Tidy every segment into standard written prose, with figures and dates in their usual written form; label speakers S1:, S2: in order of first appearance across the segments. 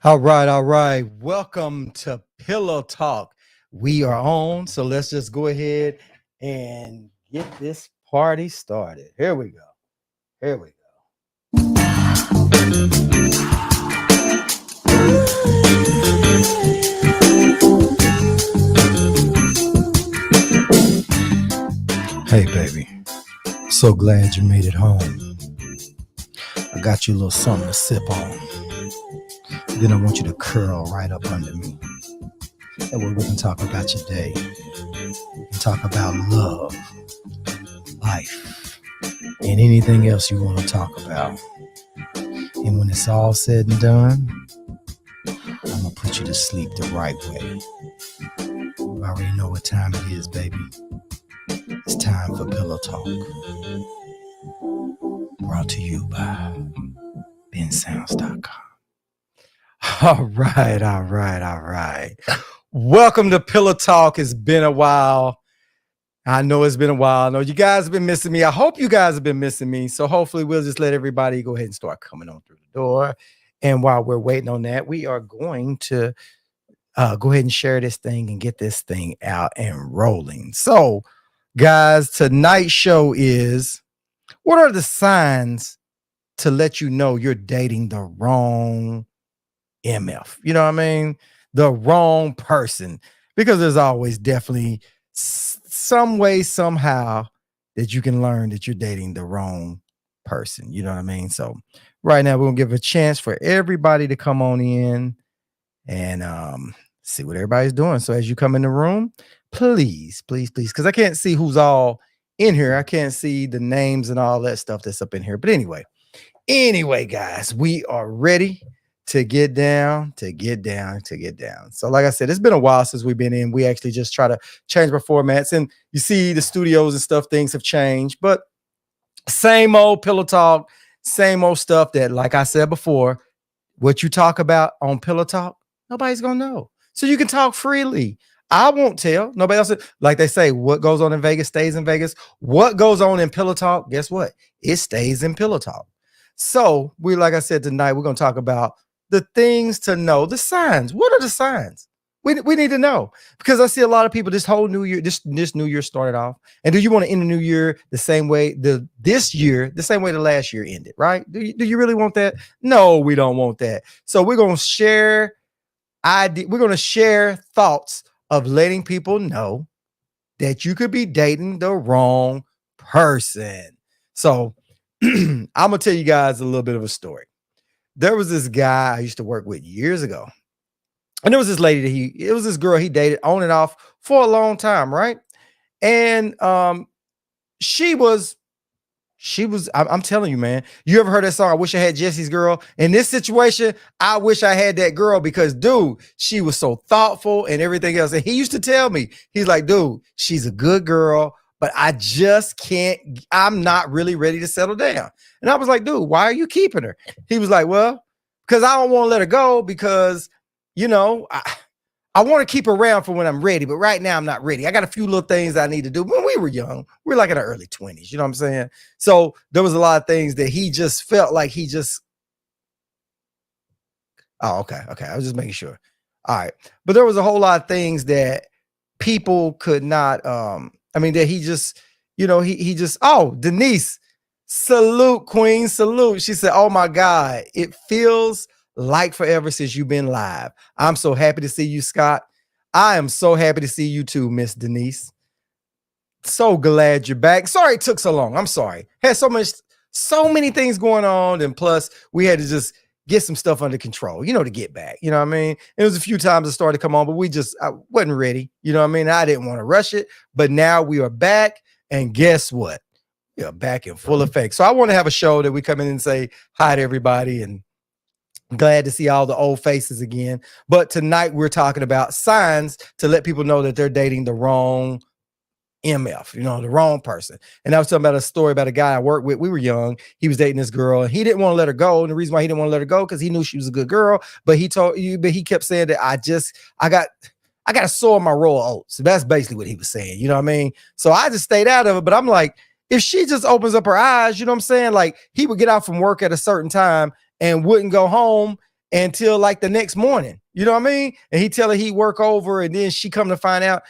S1: All right, all right. Welcome to Pillow Talk. We are on, so let's just go ahead and get this party started. Here we go. Here we go. Hey, baby. So glad you made it home. I got you a little something to sip on. Then I want you to curl right up under me. That way we can talk about your day. We can talk about love, life, and anything else you want to talk about. And when it's all said and done, I'm gonna put you to sleep the right way. You already know what time it is, baby. It's time for Pillow Talk. Brought to you by bensounds.com. All right, all right, all right. Welcome to Pillow Talk. It's been a while. I know it's been a while. I know you guys have been missing me. I hope you guys have been missing me. So hopefully we'll just let everybody go ahead and start coming on through the door. And while we're waiting on that, we are going to go ahead and share this thing and get this thing out and rolling. So, guys, tonight's show is what are the signs to let you know you're dating the wrong MF? You know what I mean? The wrong person. Because there's always definitely some way, somehow that you can learn that you're dating the wrong person. You know what I mean? So, right now, we're going to give a chance for everybody to come on in and see what everybody's doing. So as you come in the room, please, please, please, because I can't see who's all in here. I can't see the names and all that stuff that's up in here. But anyway, guys, we are ready to get down. So like I said, it's been a while since we've been in. We actually just try to change our formats. And you see the studios and stuff, things have changed. But same old Pillow Talk, same old stuff that, like I said before, what you talk about on Pillow Talk, nobody's going to know. So you can talk freely. I won't tell. Nobody else. Like they say, what goes on in Vegas stays in Vegas. What goes on in Pillow Talk, guess what? It stays in Pillow Talk. So like I said, tonight, we're going to talk about the things to know, the signs. What are the signs? We need to know, because I see a lot of people this whole new year, this new year started off. And do you want to end the new year the same way this year, the same way the last year ended, right? Do you really want that? No, we don't want that. So we're going to share thoughts of letting people know that you could be dating the wrong person. So I'm going to tell you guys a little bit of a story. There was this guy I used to work with years ago. And there was this lady that it was this girl he dated on and off for a long time, right? And she was, I'm telling you, man, you ever heard that song, I Wish I Had Jesse's Girl? In this situation, I wish I had that girl, because, dude, she was so thoughtful and everything else. And he used to tell me, he's like, dude, she's a good girl, but I just can't, I'm not really ready to settle down. And I was like, dude, why are you keeping her? He was like, well, because I don't want to let her go, because, you know, I want to keep her around for when I'm ready, but right now I'm not ready. I got a few little things I need to do. When we were young, we were like in our early 20s, you know what I'm saying? So there was a lot of things that he just felt like oh, okay. I was just making sure. All right. But there was a whole lot of things that people could not, that he just, oh, Denise, salute, queen, salute. She said, oh my God, it feels like forever since you've been live. I'm so happy to see you, Scott. I am so happy to see you too, Miss Denise. So glad you're back. Sorry it took so long. I'm sorry. Had so many things going on, and plus we had to just get some stuff under control, to get back. You know what I mean? It was a few times it started to come on, but I wasn't ready. You know what I mean? I didn't want to rush it, but now we are back, and guess what? We are back in full effect. So I want to have a show that we come in and say hi to everybody, and glad to see all the old faces again. But tonight we're talking about signs to let people know that they're dating the wrong MF, the wrong person. And I was talking about a story about a guy I worked with. We were young. He was dating this girl, and he didn't want to let her go. And the reason why he didn't want to let her go, because he knew she was a good girl. But he kept saying that I got to sow my royal oats. So that's basically what he was saying. You know what I mean? So I just stayed out of it. But I'm like, if she just opens up her eyes, you know what I'm saying? Like, he would get out from work at a certain time and wouldn't go home. until like the next morning. You know what I mean? And he tell her he work over, and then she come to find out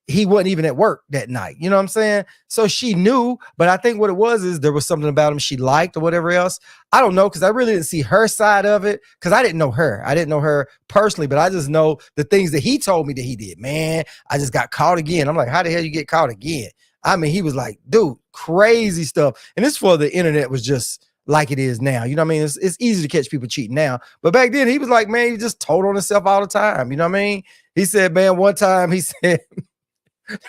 S1: he wasn't even at work that night. You know what I'm saying? So she knew, but I think what it was is there was something about him she liked or whatever else. I don't know, because I really didn't see her side of it, because I didn't know her. I didn't know her personally, but I just know the things that he told me that he did. Man, I just got caught again. I'm like, how the hell you get caught again? I mean, he was like, dude, crazy stuff. And this for the internet was just like it is now. You know what I mean? It's easy to catch people cheating now. But back then, he was like, man, he just told on himself all the time. You know what I mean? He said, man, one time he said,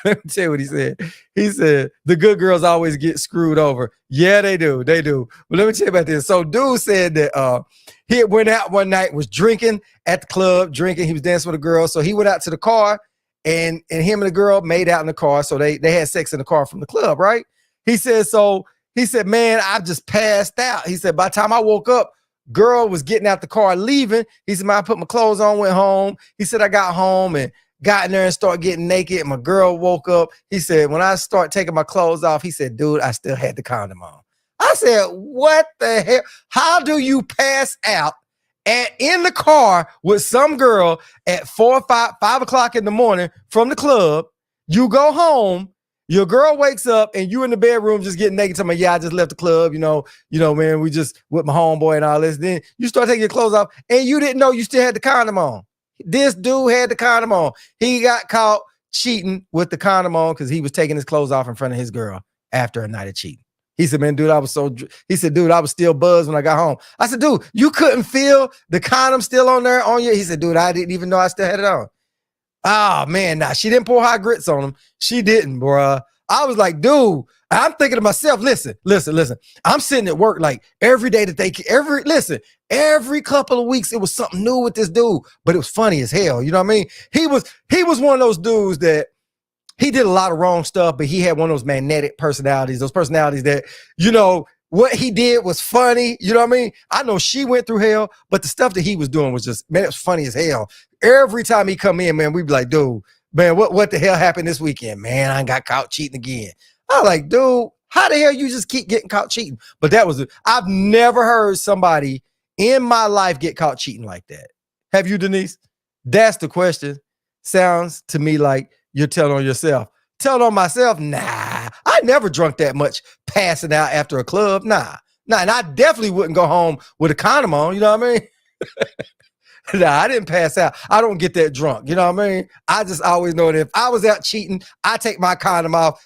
S1: let me tell you what he said. He said, the good girls always get screwed over. Yeah, they do. They do. But let me tell you about this. So dude said that he had went out one night, was drinking at the club, drinking. He was dancing with a girl. So he went out to the car, and him and the girl made out in the car. So they had sex in the car from the club, right? He said, man, I just passed out. He said, by the time I woke up, girl was getting out the car, leaving. He said, man, I put my clothes on, went home. He said, I got home and got in there and started getting naked. And my girl woke up. He said, when I start taking my clothes off, he said, dude, I still had the condom on. I said, what the hell? How do you pass out in the car with some girl at 5 o'clock in the morning from the club? You go home, your girl wakes up, and you in the bedroom just getting naked. Tell me, yeah, I just left the club. You know, man, we just with my homeboy and all this. Then you start taking your clothes off, and you didn't know you still had the condom on. This dude had the condom on. He got caught cheating with the condom on because he was taking his clothes off in front of his girl after a night of cheating. He said, man, dude, I was still buzzed when I got home. I said, dude, you couldn't feel the condom still on there on you? He said, dude, I didn't even know I still had it on. Oh, man, nah, she didn't pour hot grits on him. She didn't, bruh. I was like, dude, I'm thinking to myself, listen. I'm sitting at work like every day that every couple of weeks, it was something new with this dude, but it was funny as hell. You know what I mean? He was one of those dudes that he did a lot of wrong stuff, but he had one of those magnetic personalities, those personalities that, you know, what he did was funny. You know what I mean? I know she went through hell, but the stuff that he was doing was just, man, it was funny as hell. Every time he come in, man, we'd be like, dude, man, what the hell happened this weekend? Man, I got caught cheating again. I was like, dude, how the hell you just keep getting caught cheating? But I've never heard somebody in my life get caught cheating like that. Have you, Denise? That's the question. Sounds to me like you're telling on yourself. Telling on myself? Nah, I never drunk that much passing out after a club. Nah. And I definitely wouldn't go home with a condom on. You know what I mean? Nah, I didn't pass out. I don't get that drunk. You know what I mean? I just always know that if I was out cheating, I take my condom off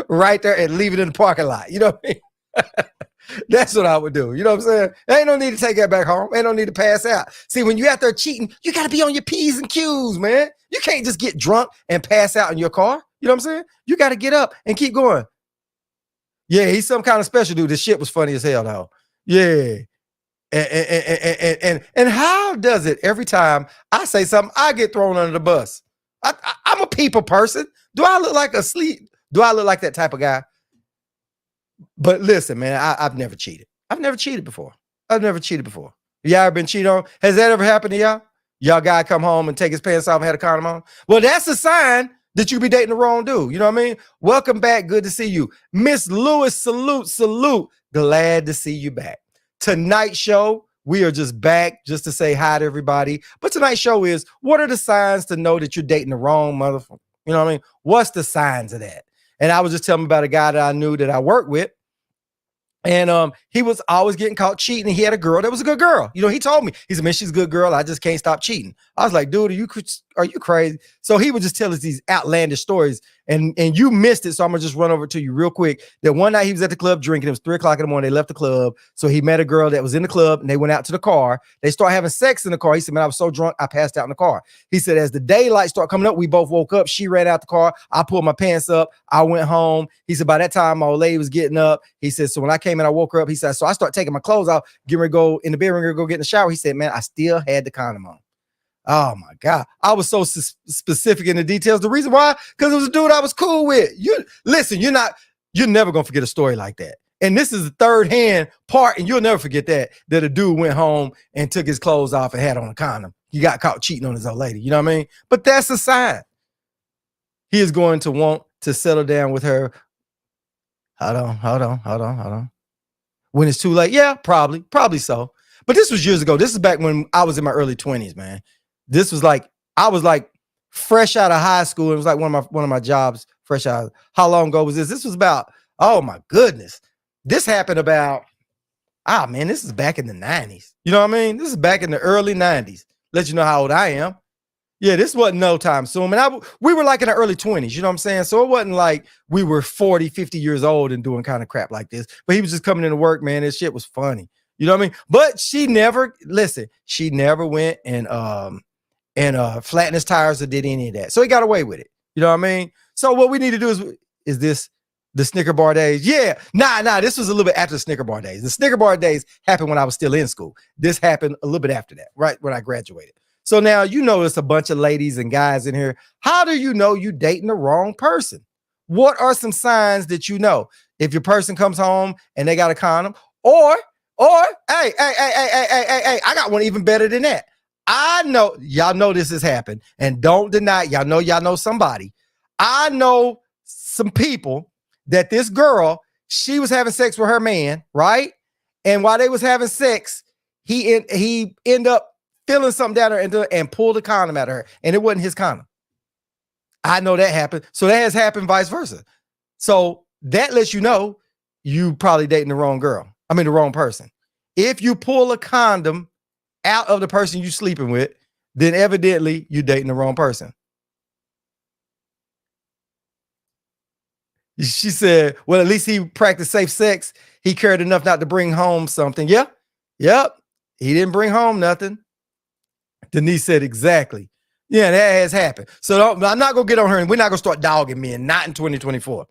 S1: right there and leave it in the parking lot. You know what I mean? That's what I would do. You know what I'm saying? Ain't no need to take that back home. Ain't no need to pass out. See, when you out there cheating, you got to be on your P's and Q's, man. You can't just get drunk and pass out in your car. You know what I'm saying? You got to get up and keep going. Yeah, he's some kind of special dude. This shit was funny as hell, though. Yeah. And how does it every time I say something, I get thrown under the bus? I'm a people person. Do I look like a sleep? Do I look like that type of guy? But listen, man, I've never cheated. I've never cheated before. Y'all ever been cheated on? Has that ever happened to y'all? Y'all guy come home and take his pants off and had a condom on? Well, that's a sign that you be dating the wrong dude. You know what I mean? Welcome back. Good to see you. Miss Lewis, salute. Glad to see you back. Tonight's show, we are just back just to say hi to everybody. But tonight's show is, what are the signs to know that you're dating the wrong motherfucker? You know what I mean? What's the signs of that? And I was just telling about a guy that I knew that I worked with. And he was always getting caught cheating. He had a girl that was a good girl. You know, he told me, he said, man, she's a good girl. I just can't stop cheating. I was like, dude, are you crazy? So he would just tell us these outlandish stories. And you missed it. So I'm going to just run over to you real quick. That one night he was at the club drinking. It was 3 o'clock in the morning. They left the club. So he met a girl that was in the club and they went out to the car. They started having sex in the car. He said, man, I was so drunk, I passed out in the car. He said, as the daylight started coming up, we both woke up. She ran out the car. I pulled my pants up. I went home. He said, by that time, my old lady was getting up. He said, so when I came in, I woke her up. He said, so I started taking my clothes off, getting ready to go in the bedroom, go get in the shower. He said, man, I still had the condom on. Oh my God. I was so specific in the details. The reason why, because it was a dude I was cool with. You're never going to forget a story like that. And this is the third hand part, and you'll never forget that a dude went home and took his clothes off and had on a condom. He got caught cheating on his old lady. You know what I mean? But that's a sign. He is going to want to settle down with her. Hold on. When it's too late. Yeah, probably so. But this was years ago. This is back when I was in my early 20s, man. This was like, I was like fresh out of high school. It was like one of my jobs fresh out. How long ago was this? This was about, oh my goodness. This happened about, man, this is back in the 90s. You know what I mean? This is back in the early 90s. Let you know how old I am. Yeah, this wasn't no time soon. And we were like in the early 20s, you know what I'm saying? So it wasn't like we were 40, 50 years old and doing kind of crap like this. But he was just coming into work, man. This shit was funny. You know what I mean? But she never went and flattened his tires or did any of that. So he got away with it. You know what I mean? So what we need to do is this the Snicker bar days? Yeah. Nah. This was a little bit after the Snicker bar days. The Snicker bar days happened when I was still in school. This happened a little bit after that, right when I graduated. So now you notice a bunch of ladies and guys in here. How do you know you dating the wrong person? What are some signs that you know? If your person comes home and they got a condom, or hey, I got one even better than that. I know y'all know this has happened, and don't deny it. Y'all know somebody. I know some people that this girl, she was having sex with her man, right? And while they was having sex, he ended up feeling something down there and pulled a condom at her, and it wasn't his condom. I know that happened. So that has happened vice versa. So that lets you know you probably dating the wrong girl. The wrong person. If you pull a condom out of the person you sleeping with, then evidently you dating the wrong person. She said, well, at least he practiced safe sex. He cared enough not to bring home something. Yeah. Yep. He didn't bring home nothing. Denise said, exactly. Yeah, that has happened. So I'm not going to get on her, and we're not going to start dogging men, not in 2024.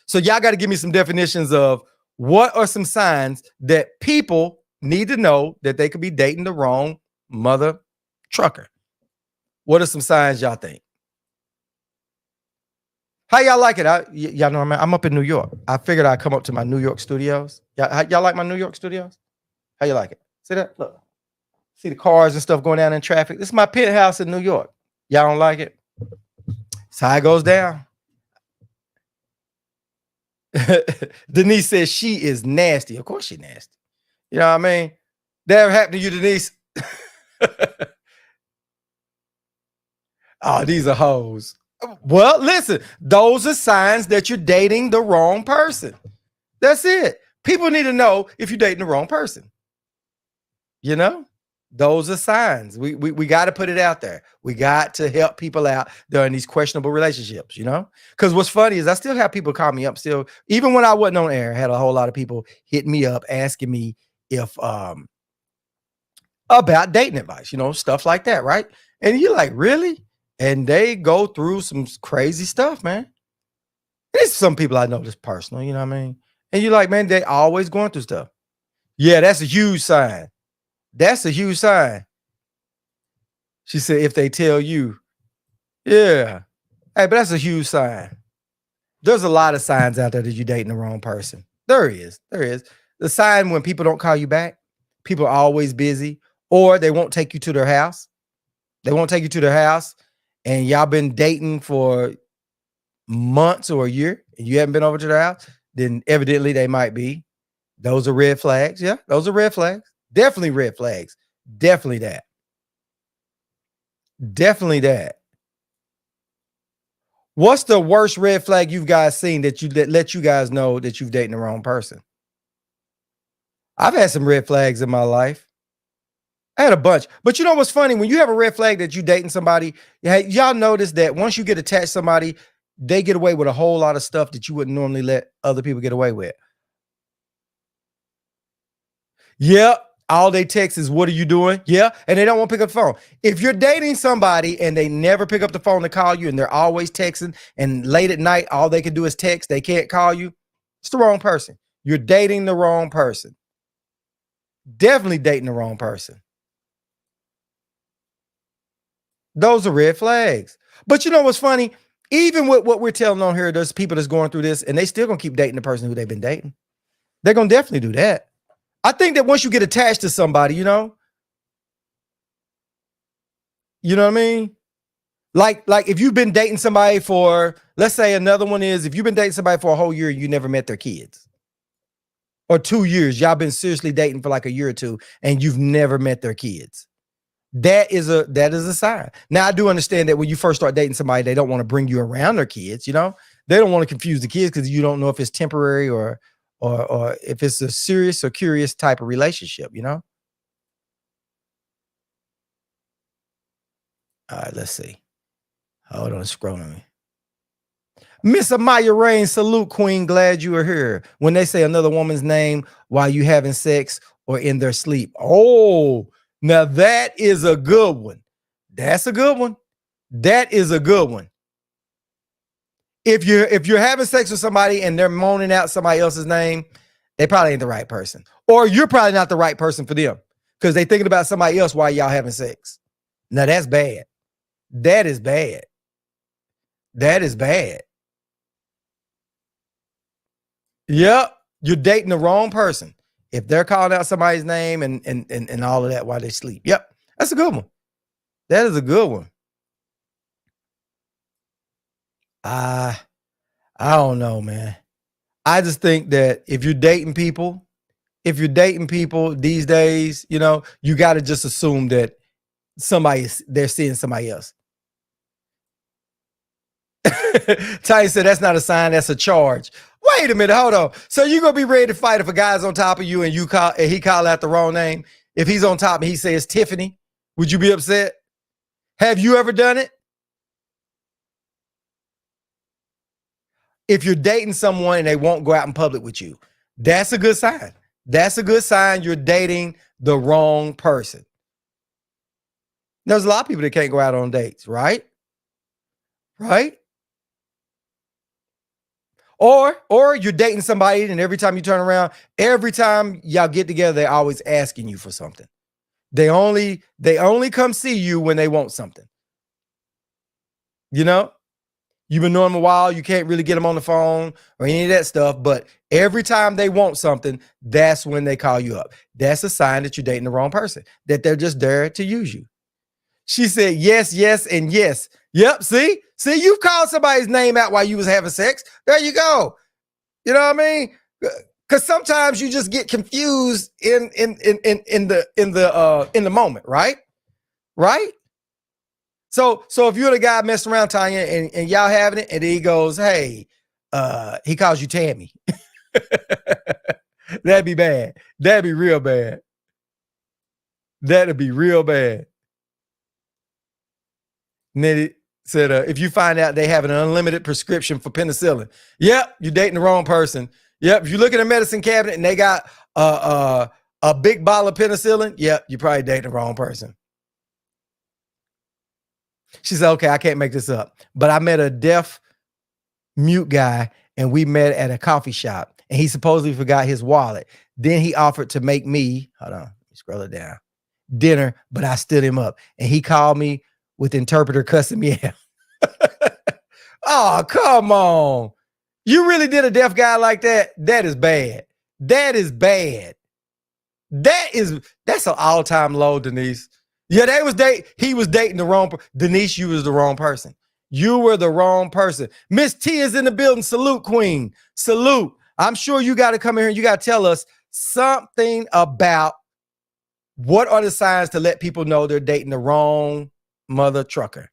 S1: So y'all got to give me some definitions of what are some signs that people need to know that they could be dating the wrong mother trucker. What are some signs y'all think? How y'all like it? Y'all know I'm up in New York. I figured I'd come up to my New York studios. Y'all like my New York studios? How you like it? See that? Look. See the cars and stuff going down in traffic. This is my penthouse in New York. Y'all don't like it? That's how it goes down. Denise says she is nasty. Of course she's nasty. You know what I mean? That ever happened to you, Denise? Oh, these are hoes. Well, listen, those are signs that you're dating the wrong person. That's it. People need to know if you're dating the wrong person. You know? Those are signs. We got to put it out there. We got to help people out during these questionable relationships, you know? Because what's funny is I still have people call me up still. Even when I wasn't on air, I had a whole lot of people hit me up asking me if about dating advice, you know, stuff like that, right? And you're like, really? And they go through some crazy stuff, man. There's some people I know that's personal, you know what I mean? And you're like, man, they always going through stuff. Yeah, that's a huge sign. That's a huge sign. She said, if they tell you, yeah. Hey, but that's a huge sign. There's a lot of signs out there that you're dating the wrong person. There is. The sign when people don't call you back, people are always busy, or they won't take you to their house. And y'all been dating for months or a year, and you haven't been over to their house, then evidently they might be. Those are red flags. Yeah, those are red flags. Definitely red flags. Definitely that. What's the worst red flag you guys seen that let you guys know that you've dating the wrong person? I've had some red flags in my life. I had a bunch. But you know what's funny? When you have a red flag that you dating somebody, y'all notice that once you get attached to somebody, they get away with a whole lot of stuff that you wouldn't normally let other people get away with. Yep. All they text is, what are you doing? Yeah. And they don't want to pick up the phone. If you're dating somebody and they never pick up the phone to call you and they're always texting, and late at night, all they can do is text, they can't call you, it's the wrong person. You're dating the wrong person. Definitely dating the wrong person. Those are red flags. But you know what's funny? Even with what we're telling on here, there's people that's going through this and they still gonna keep dating the person who they've been dating. They're gonna definitely do that. I think that once you get attached to somebody, you know what I mean? Like if you've been dating somebody for, let's say another one is, if you've been dating somebody for a whole year and you never met their kids. or 2 years. Y'all been seriously dating for like a year or two, and you've never met their kids. That is a sign. Now I do understand that when you first start dating somebody, they don't want to bring you around their kids. You know, they don't want to confuse the kids because you don't know if it's temporary or if it's a serious or curious type of relationship. You know. All right, let's see. Hold on, scrolling me. Miss Amaya Rain, salute, Queen. Glad you are here. When they say another woman's name while you having sex or in their sleep. Oh, now that is a good one. That's a good one. That is a good one. If you're having sex with somebody and they're moaning out somebody else's name, they probably ain't the right person. Or you're probably not the right person for them because they thinking about somebody else while y'all having sex. Now that's bad. That is bad. That is bad. Yep, you're dating the wrong person. If they're calling out somebody's name and all of that while they sleep. Yep, that's a good one. That is a good one. I don't know, man. I just think that if you're dating people these days, you know, you got to just assume that they're seeing somebody else. Ty said that's not a sign, that's a charge. Wait a minute, hold on. So you're gonna be ready to fight if a guy's on top of you and he call out the wrong name? If he's on top and he says Tiffany, would you be upset? Have you ever done it? If you're dating someone and they won't go out in public with you, that's a good sign. That's a good sign you're dating the wrong person. There's a lot of people that can't go out on dates, right? Right? Or you're dating somebody and every time you turn around, every time y'all get together, they're always asking you for something. They only come see you when they want something. You know? You've been knowing them a while, you can't really get them on the phone or any of that stuff, but every time they want something, that's when they call you up. That's a sign that you're dating the wrong person, that they're just there to use you. She said, yes, yes, and yes. Yep, see, you've called somebody's name out while you was having sex. There you go. You know what I mean? Because sometimes you just get confused in the moment, right? Right? So if you're the guy messing around, Tanya, and y'all having it, and then he goes, hey, he calls you Tammy. That'd be bad. That'd be real bad. That'd be real bad. Nitty said, if you find out they have an unlimited prescription for penicillin, yep, you're dating the wrong person. Yep, if you look at a medicine cabinet and they got a big bottle of penicillin, yep, you're probably dating the wrong person. She said, okay, I can't make this up, but I met a deaf mute guy and we met at a coffee shop and he supposedly forgot his wallet. Then he offered to make me, hold on, scroll it down, dinner, but I stood him up and he called me with interpreter cussing me out. Oh, come on. You really did a deaf guy like that? That is bad. That is bad. That's an all-time low, Denise. Yeah, he was dating the wrong Denise, you was the wrong person. You were the wrong person. Miss T is in the building. Salute, Queen. Salute. I'm sure you got to come in here and you got to tell us something about what are the signs to let people know they're dating the wrong mother trucker.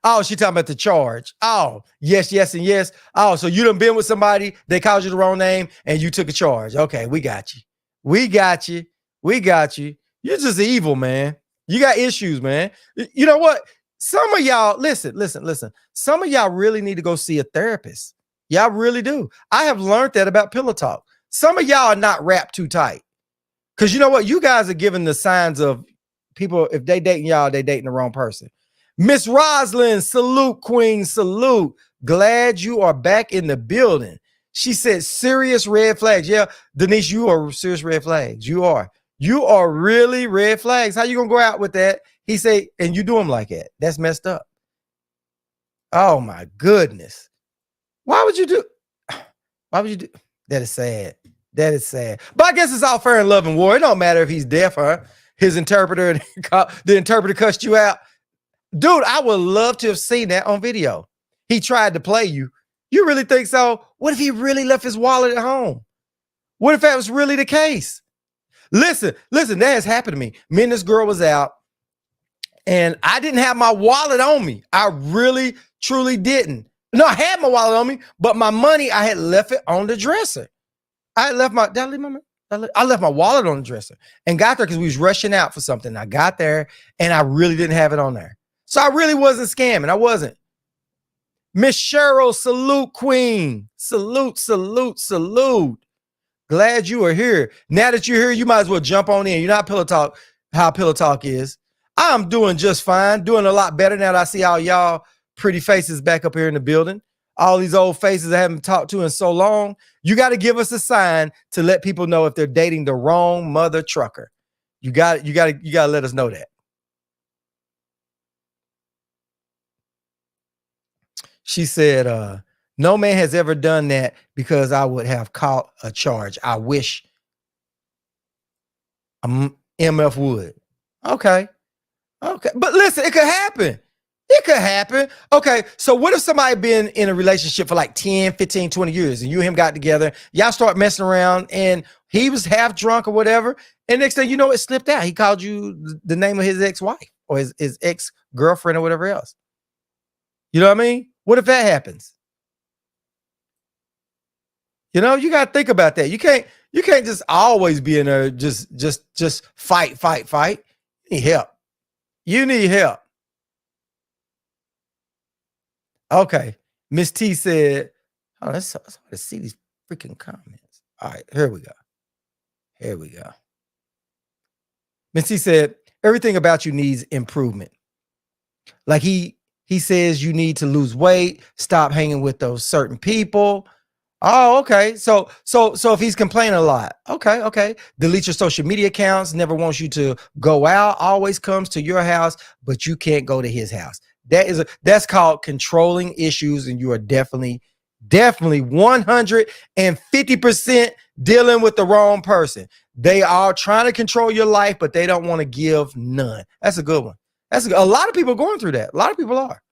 S1: Oh, she talking about the charge. Oh, yes, yes, and yes. Oh, so you done been with somebody, they called you the wrong name, and you took a charge. Okay, we got you. We got you. We got you. You're just evil, man. You got issues, man. You know what? Some of y'all, listen. Some of y'all really need to go see a therapist. Y'all really do. I have learned that about Pillow Talk. Some of y'all are not wrapped too tight. Because you know what? You guys are giving the signs of people, if they dating y'all, they dating the wrong person. Miss Roslyn, salute, Queen, salute. Glad you are back in the building. She said serious red flags. Yeah, Denise, you are serious red flags. You are. You are really red flags. How you gonna go out with that? He said, and you do them like that. That's messed up. Oh my goodness. Why would you do? That is sad. That is sad. But I guess it's all fair in love and war. It don't matter if he's deaf or his interpreter, the interpreter cussed you out. Dude, I would love to have seen that on video. He tried to play you. You really think so? What if he really left his wallet at home? What if that was really the case? Listen, that has happened to me. Me and this girl was out and I didn't have my wallet on me. I really, truly didn't. No, I had my wallet on me, but my money, I had left it on the dresser. I left my, did I leave my money? I left my wallet on the dresser and got there because we was rushing out for something. I got there and I really didn't have it on there. So I really wasn't scamming. I wasn't. Miss Cheryl, salute, queen. Salute, salute, salute. Glad you are here. Now that you're here, you might as well jump on in. You know how Pillow Talk is. I'm doing just fine, doing a lot better now that I see all y'all pretty faces back up here in the building. All these old faces I haven't talked to in so long. You got to give us a sign to let people know if they're dating the wrong mother trucker. You got to let us know that. She said, no man has ever done that because I would have caught a charge. I wish MF would. Okay. But listen, it could happen. It could happen. Okay, so what if somebody been in a relationship for like 10, 15, 20 years and you and him got together, y'all start messing around and he was half drunk or whatever, and next thing you know, it slipped out. He called you the name of his ex-wife or his ex-girlfriend or whatever else. You know what I mean? What if that happens? You know, you got to think about that. You can't just always be in there just fight. You need help. You need help. Okay. Miss T said, oh, let's see these freaking comments. All right, here we go. Miss T said, everything about you needs improvement. Like he says you need to lose weight, stop hanging with those certain people. Oh, okay. So if he's complaining a lot, okay. Delete your social media accounts, never wants you to go out, always comes to your house, but you can't go to his house. That's called controlling issues, and you are definitely 150% dealing with the wrong person. They are trying to control your life, but they don't want to give none. That's a good one. A lot of people going through that. A lot of people are.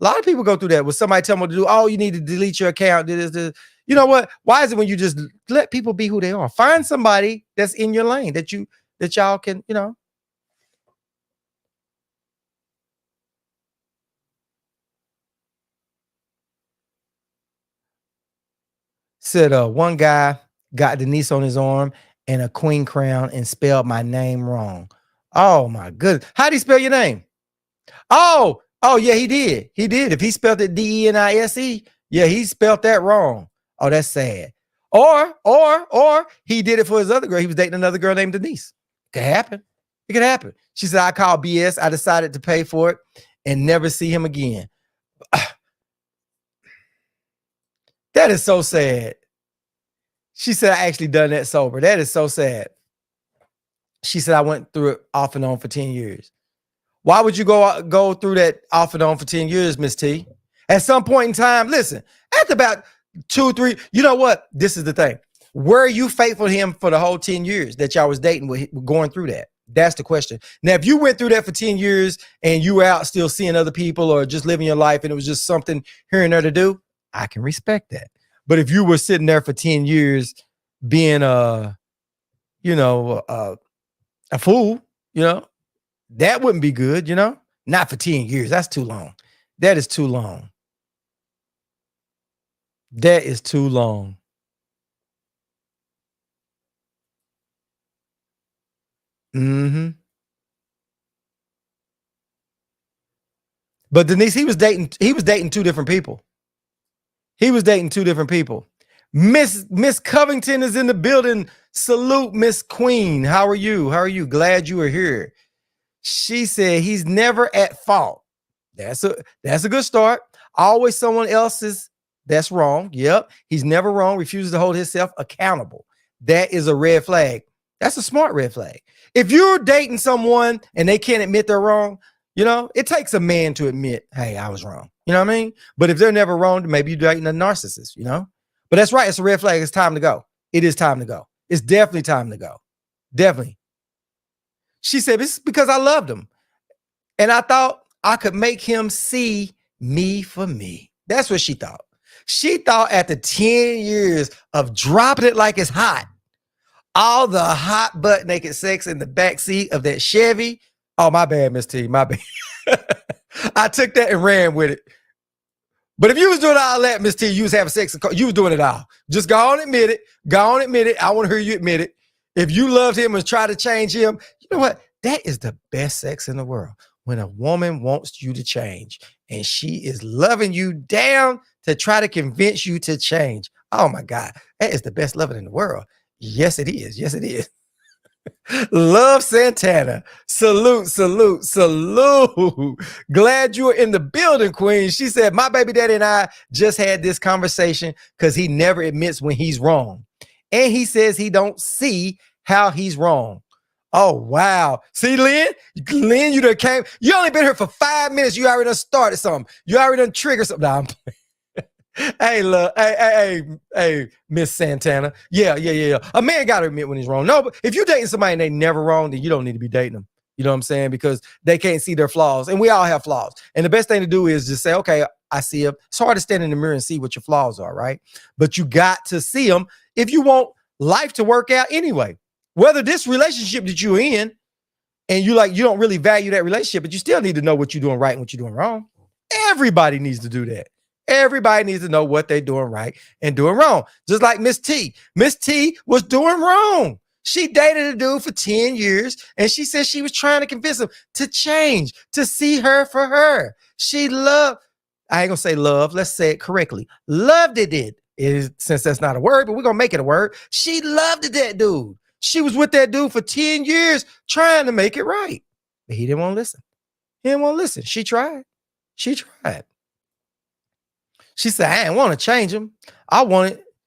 S1: A lot of people go through that with somebody telling them to do, oh, you need to delete your account. This. You know what? Why is it when you just let people be who they are? Find somebody that's in your lane that y'all can, you know. Said one guy got Denise on his arm and a queen crown and spelled my name wrong. Oh my goodness. How do you spell your name? Oh yeah, he did. If he spelled it Denise, yeah, he spelled that wrong. Oh, that's sad. Or he did it for his other girl. He was dating another girl named Denise. It could happen. She said, I called BS. I decided to pay for it and never see him again. That is so sad. She said, I actually done that sober. That is so sad. She said, I went through it off and on for 10 years. Why would you go through that off and on for 10 years, Miss T? At some point in time, listen, after about 2, 3, you know what? This is the thing. Were you faithful to him for the whole 10 years that y'all was dating with going through that? That's the question. Now, if you went through that for 10 years and you were out still seeing other people or just living your life and it was just something here and there to do, I can respect that. But if you were sitting there for 10 years being a fool, you know, that wouldn't be good, you know? Not for 10 years. That's too long. That is too long. That is too long. Mm-hmm. But Denise, he was dating 2 different people. Miss Covington is in the building. Salute, Miss Queen. How are you? Glad you are here. She said he's never at fault. That's a good start. Always someone else's. That's wrong. Yep. He's never wrong. Refuses to hold himself accountable. That is a red flag. That's a smart red flag. If you're dating someone and they can't admit they're wrong, you know, it takes a man to admit, hey, I was wrong. You know what I mean? But if they're never wrong, maybe you're dating a narcissist, you know? But that's right. It's a red flag. It's time to go. It is time to go. It's definitely time to go. Definitely. She said, it's because I loved him. And I thought I could make him see me for me. That's what she thought. She thought after 10 years of dropping it like it's hot, all the hot butt naked sex in the back seat of that Chevy. Oh, my bad, Miss T. My bad. I took that and ran with it. But if you was doing all that, Miss T, you was having sex, you was doing it all. Just go on, admit it. Go on, admit it. I want to hear you admit it. If you loved him and tried to change him, you know what? That is the best sex in the world. When a woman wants you to change and she is loving you down to try to convince you to change. Oh my God, that is the best loving in the world. Yes, it is. Yes, it is. Love Santana. Salute, salute, salute. Glad you are in the building, Queen. She said, my baby daddy and I just had this conversation because he never admits when he's wrong. And he says he don't see how he's wrong. Oh, wow. See, Lynn, you done came. You only been here for 5 minutes. You already done started something. You already done triggered something. Nah, hey, look, hey, Miss Santana. Yeah. A man got to admit when he's wrong. No, but if you're dating somebody and they never wrong, then you don't need to be dating them. You know what I'm saying? Because they can't see their flaws. And we all have flaws. And the best thing to do is just say, okay, I see them. It's hard to stand in the mirror and see what your flaws are, right? But you got to see them if you want life to work out anyway. Whether this relationship that you're in and you don't really value that relationship, but you still need to know what you're doing right and what you're doing wrong. Everybody needs to do that. Everybody needs to know what they're doing right and doing wrong. Just like Miss T. Miss T was doing wrong. She dated a dude for 10 years and she said she was trying to convince him to change, to see her for her. She loved, I ain't gonna say love, let's say it correctly. Loved it. Since that's not a word, but we're gonna make it a word. She loved that dude. She was with that dude for 10 years trying to make it right. But he didn't want to listen. He didn't want to listen. She tried. She said, I didn't want to change him.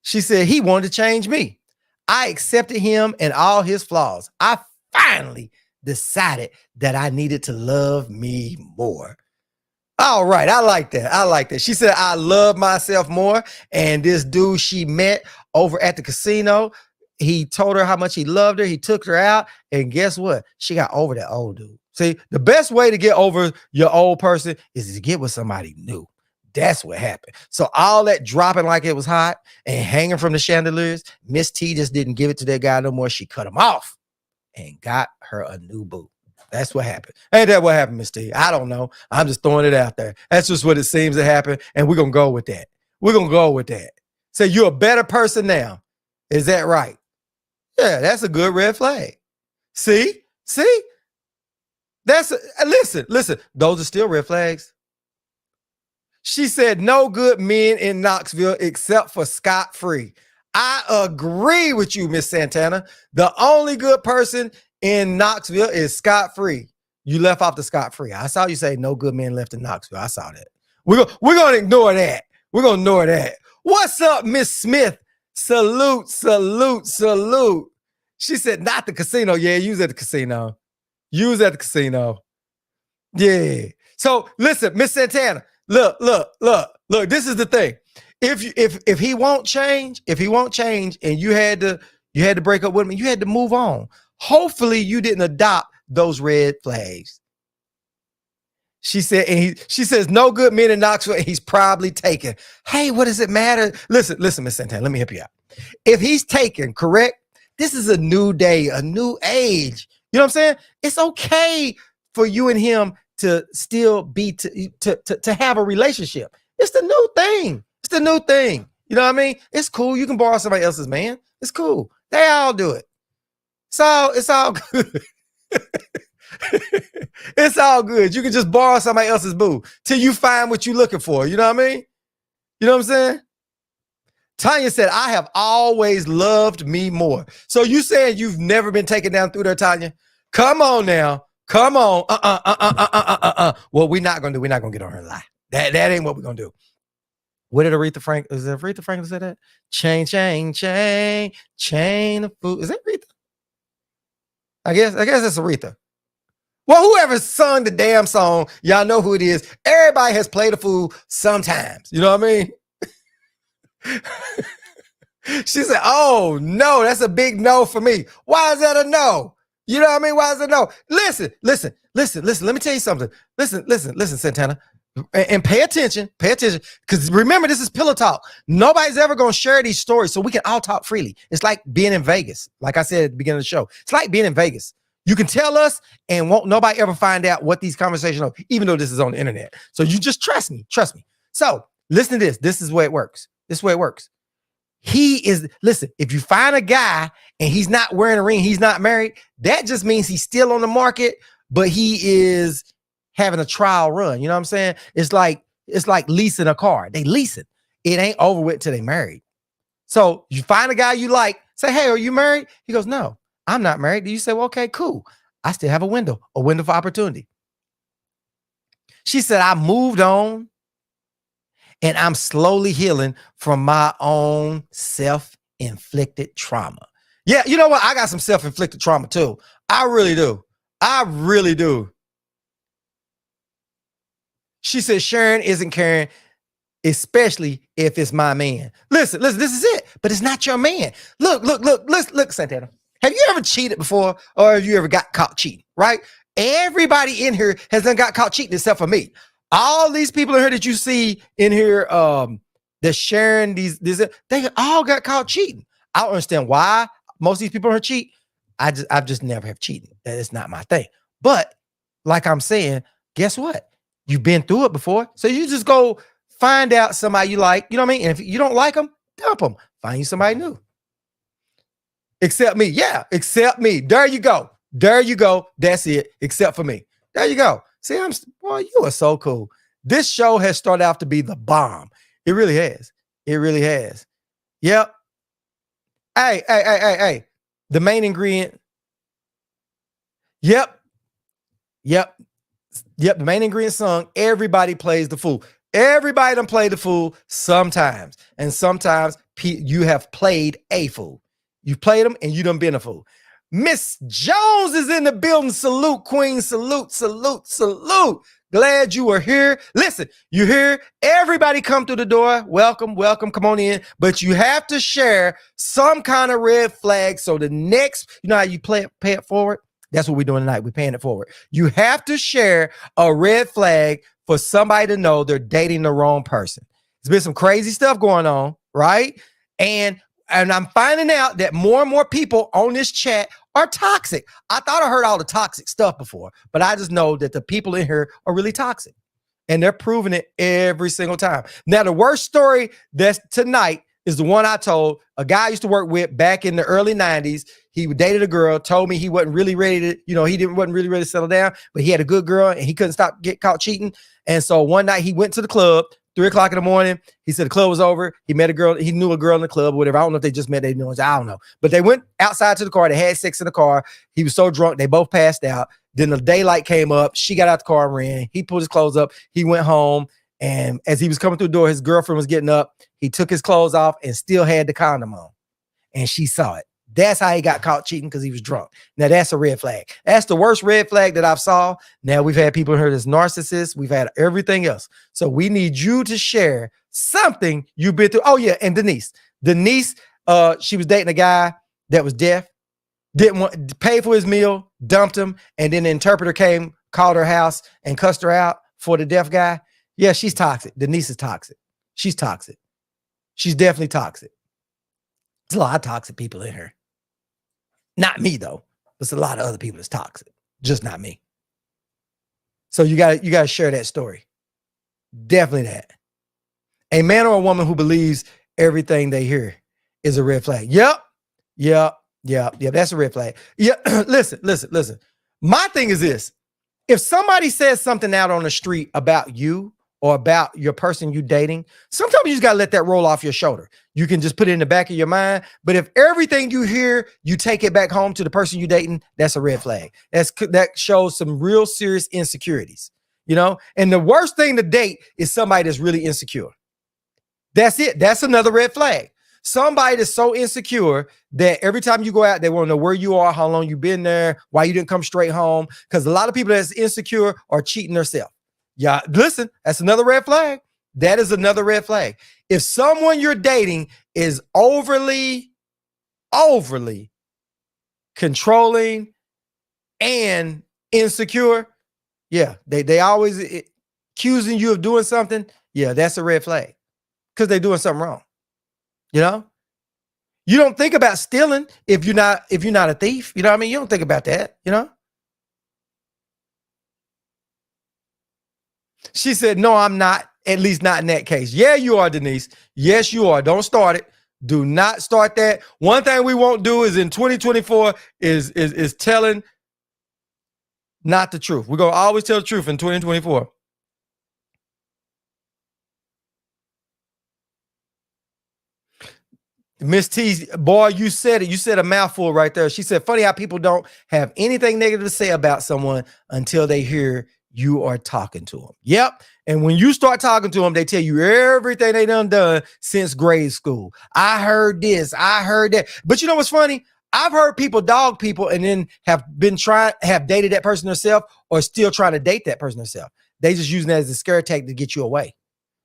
S1: She said, he wanted to change me. I accepted him and all his flaws. I finally decided that I needed to love me more. All right. I like that. She said, I love myself more. And this dude she met over at the casino, he told her how much he loved her. He took her out. And guess what? She got over that old dude. See, the best way to get over your old person is to get with somebody new. That's what happened. So all that dropping like it was hot and hanging from the chandeliers, Miss T just didn't give it to that guy no more. She cut him off and got her a new boo. That's what happened. Ain't that what happened, Miss T? I don't know. I'm just throwing it out there. That's just what it seems to happen. And we're going to go with that. Say you're a better person now. Is that right? Yeah, that's a good red flag. See? Listen. Those are still red flags. She said, no good men in Knoxville except for Scott Free. I agree with you, Miss Santana. The only good person in Knoxville is Scott Free. You left off the Scott Free. I saw you say no good men left in Knoxville. I saw that. We're going to ignore that. What's up, Miss Smith? Salute. She said, not the casino. Yeah, you was at the casino. Yeah. So listen, Miss Santana, look. This is the thing. If he won't change, and you had to break up with him, you had to move on. Hopefully you didn't adopt those red flags. She said, she says, no good men in Knoxville, and he's probably taken. Hey, what does it matter? Listen, Miss Santana, let me help you out. If he's taken, correct? This is a new day, a new age. You know what I'm saying? It's okay for you and him to still be to have a relationship. It's the new thing. You know what I mean? It's cool. You can borrow somebody else's man. It's cool. They all do it. So it's all good. It's all good. You can just borrow somebody else's boo till you find what you're looking for. You know what I mean? You know what I'm saying? Tanya said, I have always loved me more. So you saying you've never been taken down through there, Tanya? Come on now. Come on. What we're not going to do, we're not going to get on her lie. That ain't what we're going to do. What did Aretha Franklin, is it Aretha Franklin say that? Chain of food. Is that Aretha? I guess it's Aretha. Well, whoever sung the damn song, y'all know who it is. Everybody has played a fool sometimes. You know what I mean? She said, oh, no, that's a big no for me. Why is that a no? You know what I mean? Why is it no? Listen. Let me tell you something. Listen, Santana. And pay attention, because remember, this is Pillow Talk. Nobody's ever going to share these stories, so we can all talk freely. It's like being in Vegas. Like I said at the beginning of the show, it's like being in Vegas. You can tell us, and won't nobody ever find out what these conversations are, even though this is on the internet. So you just trust me. So listen to this. This is where it works. Listen, if you find a guy and he's not wearing a ring, he's not married, that just means he's still on the market, but he is having a trial run. You know what I'm saying? It's like leasing a car. They lease it. It ain't over with till they married. So you find a guy you like, say, hey, are you married? He goes, no, I'm not married. You say, well, okay, cool. I still have a window for opportunity. She said, I moved on and I'm slowly healing from my own self-inflicted trauma. Yeah, you know what? I got some self-inflicted trauma too. I really do. She said, Sharon isn't caring, especially if it's my man. Listen, this is it, but it's not your man. Look, Santana. Have you ever cheated before, or have you ever got caught cheating, right? Everybody in here has done got caught cheating except for me. All these people in here that you see in here, they're sharing these, they all got caught cheating. I don't understand why most of these people are cheat. I've just never have cheated. That is not my thing. But like I'm saying, guess what? You've been through it before. So you just go find out somebody you like, you know what I mean? And if you don't like them, dump them. Find you somebody new. Except me. Yeah, except me. There you go. That's it. Except for me. There you go. See, boy, you are so cool. This show has started out to be the bomb. It really has. Yep. Hey. The main ingredient. Yep. The main ingredient song, everybody plays the fool. Everybody done played the fool sometimes. And sometimes you have played a fool. You played them and you done been a fool. Miss Jones is in the building. Salute, queen. Salute. Glad you are here. Listen, you here. Everybody come through the door. Welcome. Come on in. But you have to share some kind of red flag. So the next, you know how you pay it forward? That's what we're doing tonight. We're paying it forward. You have to share a red flag for somebody to know they're dating the wrong person. There's been some crazy stuff going on, right? And I'm finding out that more and more people on this chat are toxic. I thought I heard all the toxic stuff before, but I just know that the people in here are really toxic. And they're proving it every single time. Now, the worst story that's tonight is the one I told. A guy I used to work with back in the early 90s. He dated a girl, told me he wasn't really ready to, wasn't really ready to settle down, but he had a good girl and he couldn't get caught cheating. And so one night he went to the club, 3:00 in the morning. He said the club was over. He met a girl. He knew a girl in the club or whatever. I don't know if they just met. I don't know. But they went outside to the car. They had sex in the car. He was so drunk. They both passed out. Then the daylight came up. She got out the car and ran. He pulled his clothes up. He went home. And as he was coming through the door, his girlfriend was getting up. He took his clothes off and still had the condom on. And she saw it. That's how he got caught cheating, because he was drunk. Now, that's a red flag. That's the worst red flag that I've saw. Now, we've had people here that's narcissists. We've had everything else. So we need you to share something you've been through. Oh, yeah, and Denise, she was dating a guy that was deaf, didn't want to pay for his meal, dumped him, and then the interpreter came, called her house, and cussed her out for the deaf guy. Yeah, she's toxic. Denise is toxic. She's toxic. She's definitely toxic. There's a lot of toxic people in here. Not me, though. There's a lot of other people that's toxic. Just not me. So you gotta share that story. Definitely that. A man or a woman who believes everything they hear is a red flag. Yep. That's a red flag. Yeah. Listen. My thing is this. If somebody says something out on the street about you or about your person you dating, sometimes you just gotta let that roll off your shoulder. You can just put it in the back of your mind. But if everything you hear, you take it back home to the person you dating, that's a red flag. That shows some real serious insecurities, And the worst thing to date is somebody that's really insecure. That's it. That's another red flag. Somebody that's so insecure that every time you go out, they want to know where you are, how long you've been there, why you didn't come straight home. Because a lot of people that's insecure are cheating themselves. Yeah, listen, that's another red flag. That is another red flag. If someone you're dating is overly controlling and insecure, yeah, they always accusing you of doing something, yeah, that's a red flag because they're doing something wrong. You know, you don't think about stealing if you're not a thief. You know what I mean? You don't think about that. You know. She said, "No, I'm not. At least not in that case." Yeah, you are, Denise. Yes, you are. Don't start it. Do not start that. One thing we won't do is in 2024 is telling not the truth. We're gonna always tell the truth in 2024. Miss T, boy, you said it. You said a mouthful right there. She said, funny how people don't have anything negative to say about someone until they hear you are talking to them. Yep. And when you start talking to them, they tell you everything they done since grade school. I heard this, I heard that. But you know what's funny? I've heard people dog people and then have dated that person themselves or still trying to date that person themselves. They just using that as a scare tactic to get you away.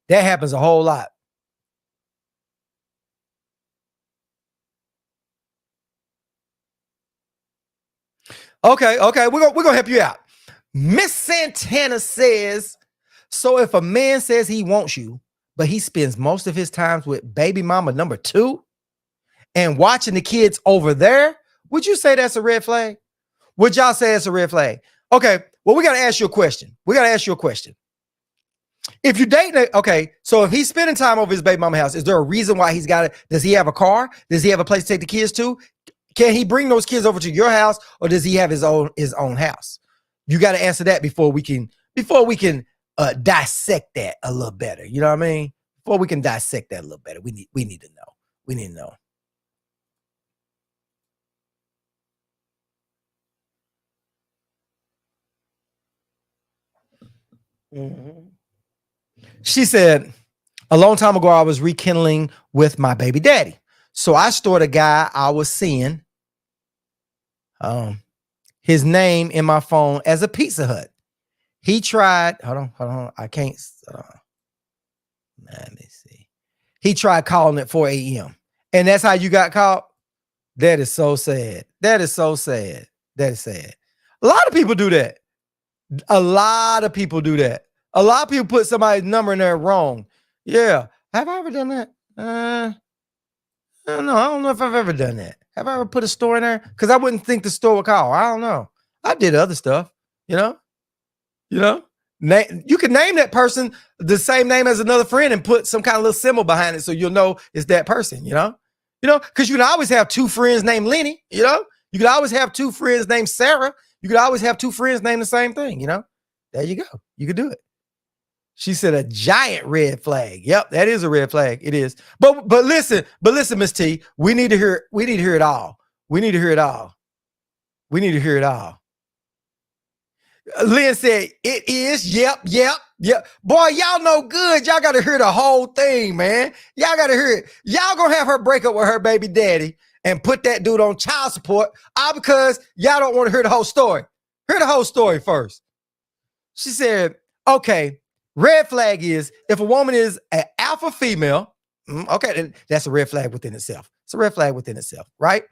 S1: That happens a whole lot. Okay, we're gonna help you out. Miss Santana says, so if a man says he wants you, but he spends most of his time with baby mama number 2 and watching the kids over there, would you say that's a red flag? Would y'all say it's a red flag? Okay, well, we gotta ask you a question. If you date, okay, so if he's spending time over his baby mama house, is there a reason why he's got it? Does he have a car? Does he have a place to take the kids to? Can he bring those kids over to your house, or does he have his own house? You got to answer that before we can dissect that a little better. You know what I mean? Before we can dissect that a little better, we need to know. We need to know. Mm-hmm. She said, a long time ago, I was rekindling with my baby daddy. So I stored a guy I was seeing his name in my phone as a Pizza Hut. He tried, hold on. I can't, let me see. He tried calling at 4 a.m. And that's how you got caught. That is so sad. That is so sad. That is sad. A lot of people do that. A lot of people do that. A lot of people put somebody's number in there wrong. Yeah. Have I ever done that? I don't know. I don't know if I've ever done that. Have I ever put a store in there? Because I wouldn't think the store would call. I don't know. I did other stuff, you know? You can name that person the same name as another friend and put some kind of little symbol behind it so you'll know it's that person, because you can always have 2 friends named Lenny, you can always have 2 friends named Sarah. You could always have 2 friends named the same thing, there you go. You could do it. She said a giant red flag. Yep, that is a red flag. It is. But listen, Miss T, we need to hear it all. We need to hear it all. Lynn said, it is. Yep. Boy, y'all know good. Y'all got to hear the whole thing, man. Y'all got to hear it. Y'all gonna have her break up with her baby daddy and put that dude on child support, all because y'all don't want to hear the whole story. Hear the whole story first. She said, okay, red flag is if a woman is an alpha female, okay, that's a red flag within itself. It's a red flag within itself, right?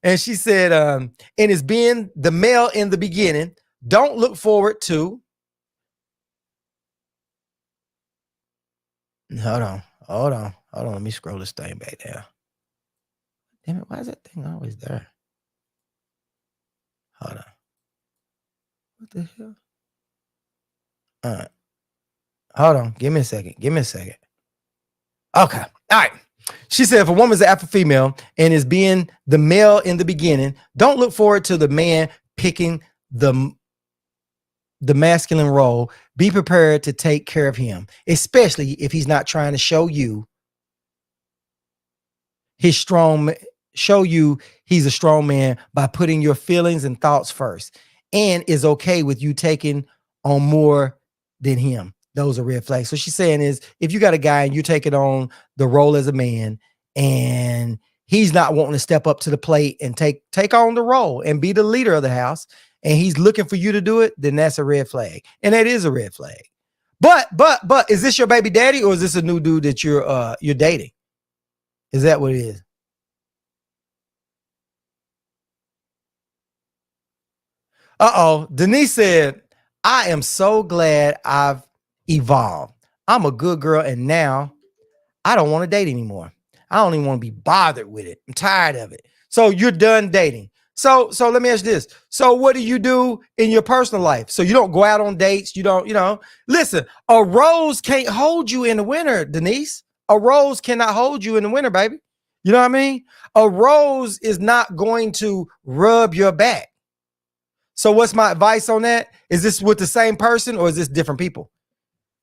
S1: And she said, and it's being the male in the beginning, don't look forward to. Hold on. Let me scroll this thing back down. Damn it, why is that thing always there? Hold on. What the hell? All right. Hold on. Give me a second. Okay. All right. She said, if a woman's an alpha female and is being the male in the beginning, don't look forward to the man picking the masculine role. Be prepared to take care of him, especially if he's not trying to show you he's a strong man by putting your feelings and thoughts first and is okay with you taking on more than him. Those are red flags. So she's saying is if you got a guy and you're taking on the role as a man and he's not wanting to step up to the plate and take on the role and be the leader of the house, and he's looking for you to do it, then that's a red flag. And that is a red flag. But is this your baby daddy or is this a new dude that you're dating? Is that what it is? Denise said, I am so glad I've evolve. I'm a good girl, and now I don't want to date anymore. I don't even want to be bothered with it. I'm tired of it. So you're done dating. So let me ask you this. So what do you do in your personal life? So you don't go out on dates. You don't, listen, a rose can't hold you in the winter, Denise. A rose cannot hold you in the winter, baby. You know what I mean? A rose is not going to rub your back. So what's my advice on that? Is this with the same person or is this different people?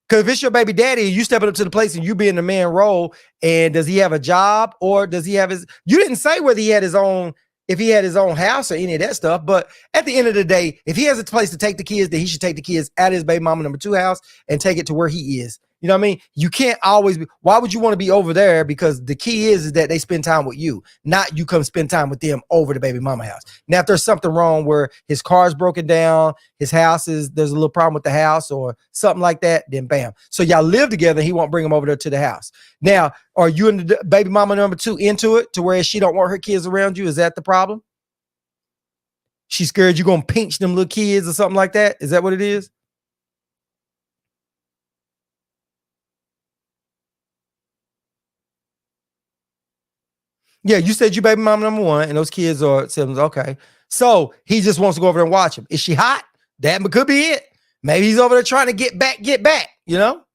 S1: Because if it's your baby daddy, you stepping up to the place and you be in the man role, and does he have a job or does he have you didn't say whether he had his own, if he had his own house or any of that stuff, but at the end of the day, if he has a place to take the kids, then he should take the kids out of his baby mama number 2 house and take it to where he is. You know what I mean? You can't always be, why would you want to be over there? Because the key is that they spend time with you, not you come spend time with them over the baby mama house. Now, if there's something wrong where his car's broken down, his house is, there's a little problem with the house or something like that, then bam. So y'all live together. He won't bring him over there to the house. Now, are you and the baby mama number 2 into it to where she don't want her kids around you? Is that the problem? She's scared you're going to pinch them little kids or something like that? Is that what it is? Yeah, you said you baby mama number 1 and those kids are siblings. Okay. So he just wants to go over there and watch him. Is she hot? That could be it. Maybe he's over there trying to get back, you know?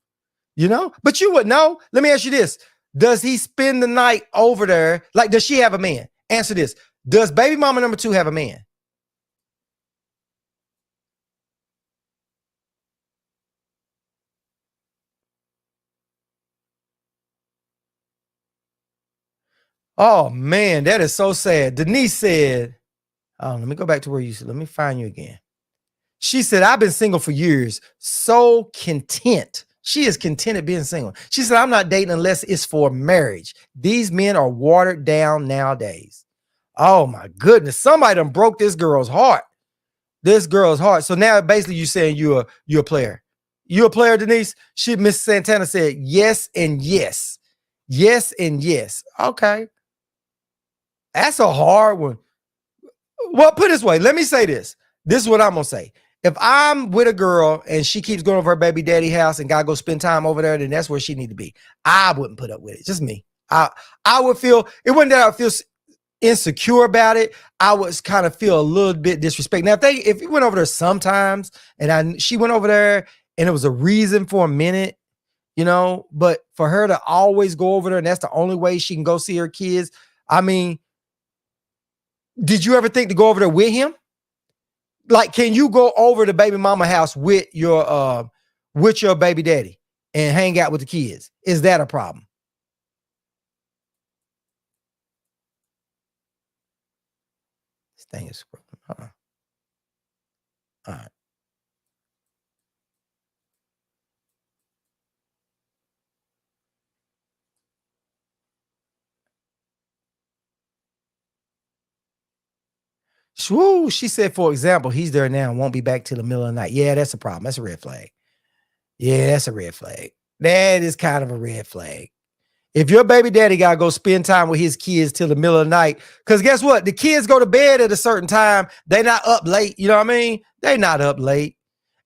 S1: But you would know. Let me ask you this. Does he spend the night over there? Like, does she have a man? Answer this. Does baby mama number 2 have a man? Oh man, that is so sad. Denise said, oh, let me go back to where you said, let me find you again. She said, I've been single for years, so content. She is contented being single. She said, I'm not dating unless it's for marriage. These men are watered down nowadays. Oh my goodness. Somebody done broke this girl's heart. So now basically you saying you're a player. You a player, Denise? Miss Santana said yes and yes. Yes and yes. Okay. That's a hard one. Well, put it this way. Let me say this. This is what I'm going to say. If I'm with a girl and she keeps going over her baby daddy house and gotta go spend time over there, then that's where she need to be. I wouldn't put up with it. Just me. I would feel, it wasn't that I would feel insecure about it. I would kind of feel a little bit disrespect. Now, if you went over there sometimes and she went over there and it was a reason for a minute, but for her to always go over there and that's the only way she can go see her kids. I mean, did you ever think to go over there with him? Like, can you go over to baby mama house with your baby daddy and hang out with the kids? Is that a problem? This thing is scrolling. All right. Shoo, she said, for example, he's there now and won't be back till the middle of the night. Yeah, that's a problem. That's a red flag. Yeah, that's a red flag. That is kind of a red flag. If your baby daddy got to go spend time with his kids till the middle of the night, because guess what? The kids go to bed at a certain time. They not up late. You know what I mean? They not up late.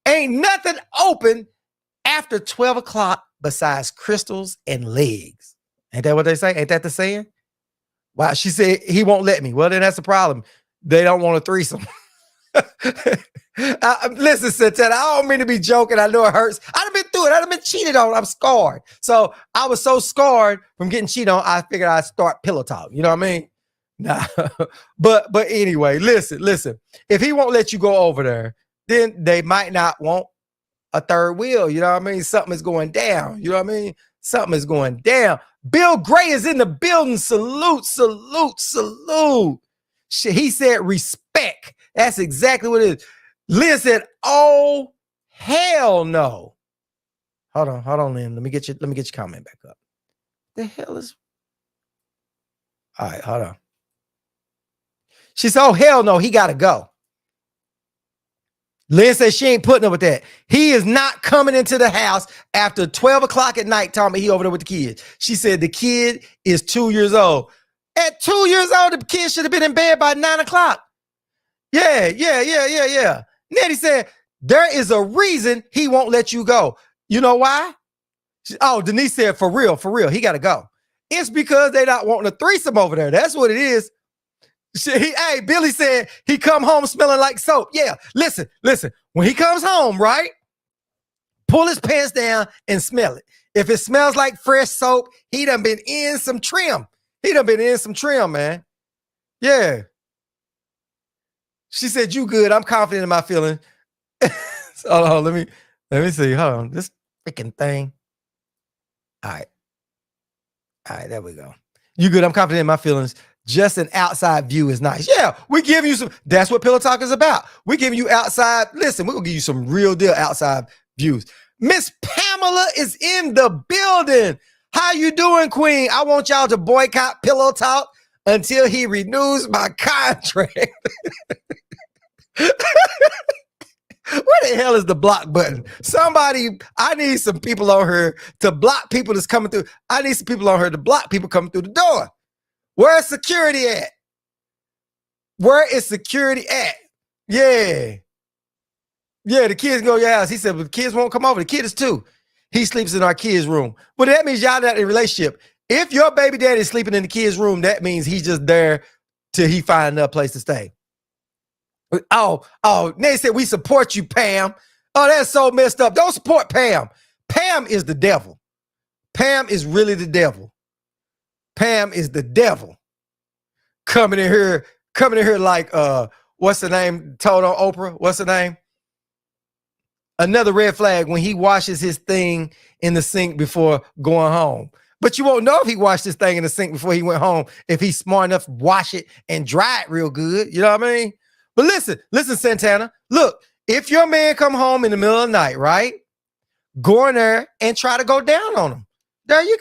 S1: Ain't nothing open after 12 o'clock besides crystals and legs. Ain't that what they say? Ain't that the saying? Wow, she said he won't let me. Well, then that's the problem. They don't want a threesome. Listen, Santana, I don't mean to be joking. I know it hurts. I've been through it. I've been cheated on. I'm scarred. So I was so scarred from getting cheated on, I figured I'd start pillow talk. You know what I mean? Nah. but anyway, listen. If he won't let you go over there, then they might not want a third wheel. You know what I mean? Something is going down. You know what I mean? Something is going down. Bill Gray is in the building. Salute. He said respect. That's exactly what it is. Lynn said, oh, hell no. Hold on, Lynn. Let me get your comment back up. The hell is. All right, hold on. She said, oh, hell no, he gotta go. Lynn said she ain't putting up with that. He is not coming into the house after 12 o'clock at night, telling me he over there with the kids. She said the kid is 2 years old. At 2 years old, the kid should have been in bed by 9 o'clock. Yeah. Nettie said, there is a reason he won't let you go. You know why? Oh, Denise said, for real, he got to go. It's because they not wanting a threesome over there. That's what it is. Hey, Billy said he come home smelling like soap. Yeah, listen. When he comes home, right? Pull his pants down and smell it. If it smells like fresh soap, he done been in some trim. Man. Yeah. She said, you good. I'm confident in my feelings. Hold on, let me see. Hold on. This freaking thing. All right, there we go. You good. I'm confident in my feelings. Just an outside view is nice. Yeah, we give you some. That's what Pillow Talk is about. We give you outside. Listen, we're going to give you some real deal outside views. Miss Pamela is in the building. How you doing, Queen? I want y'all to boycott Pillow Talk until he renews my contract. Where the hell is the block button? Somebody, I need some people on here to block people that's coming through. I need some people on here to block people coming through the door. Where's security at? Where is security at? Yeah. Yeah, the kids go to your house. He said, but the kids won't come over. The kid is 2. He sleeps in our kids' room. But that means y'all not in a relationship. If your baby daddy is sleeping in the kids' room, that means he's just there till he find another place to stay. Oh, they said we support you, Pam. Oh, that's so messed up. Don't support Pam. Pam is the devil. Pam is really the devil. Pam is the devil. Coming in here like what's the name? Told on Oprah. What's the name? Another red flag when he washes his thing in the sink before going home. But you won't know if he washed his thing in the sink before he went home if he's smart enough to wash it and dry it real good. You know what I mean? But listen, Santana. Look, if your man come home in the middle of the night, right? Go in there and try to go down on him. There you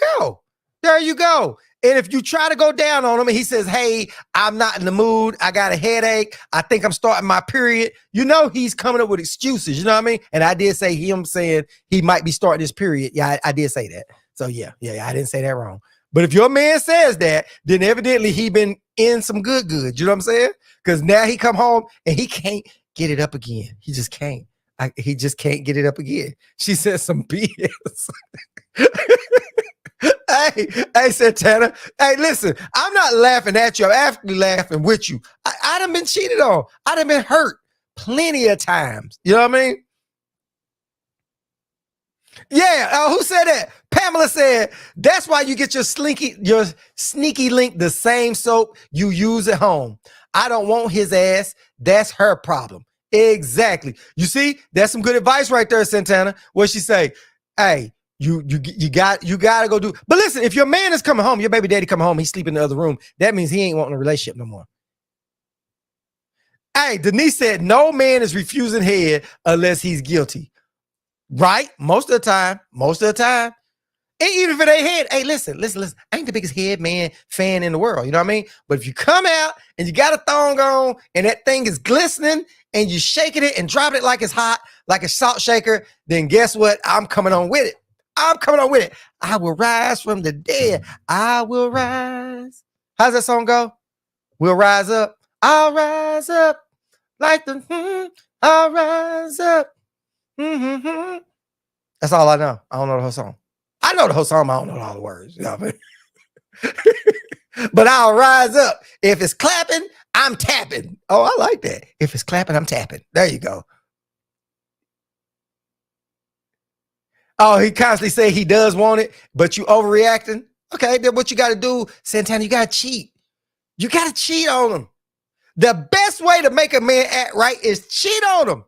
S1: go. And if you try to go down on him and he says, hey, I'm not in the mood. I got a headache. I think I'm starting my period. You know he's coming up with excuses. You know what I mean? And I did say him saying he might be starting his period. Yeah, I did say that. So yeah, I didn't say that wrong. But if your man says that, then evidently he been in some good. You know what I'm saying? Because now he come home and he can't get it up again. He just can't. He just can't get it up again. She said some BS. Hey, Santana. Hey, listen, I'm not laughing at you. I'm actually laughing with you. I done been cheated on. I done been hurt plenty of times. You know what I mean? Yeah, who said that? Pamela said, that's why you get your sneaky link, the same soap you use at home. I don't want his ass. That's her problem. Exactly. You see, that's some good advice right there, Santana. What she say? Hey, you got to go do. But listen, if your man is coming home, your baby daddy coming home, he's sleeping in the other room. That means he ain't wanting a relationship no more. Hey, Denise said, no man is refusing head unless he's guilty. Right? Most of the time. And even if it ain't head, hey, listen. I ain't the biggest head man fan in the world. You know what I mean? But if you come out and you got a thong on and that thing is glistening and you shaking it and dropping it like it's hot, like a salt shaker, then guess what? I'm coming on with it. I will rise from the dead. I will rise. How's that song go? We'll rise up. I'll rise up like I'll rise up. Mm-hmm. That's all I know. I don't know the whole song. I know the whole song, but I don't know all the words. You know what I mean? But I'll rise up. If it's clapping, I'm tapping. Oh, I like that. If it's clapping, I'm tapping. There you go. Oh, he constantly say he does want it, but you overreacting. Okay, then what you got to do, Santana, you got to cheat. You got to cheat on him. The best way to make a man act right is cheat on him.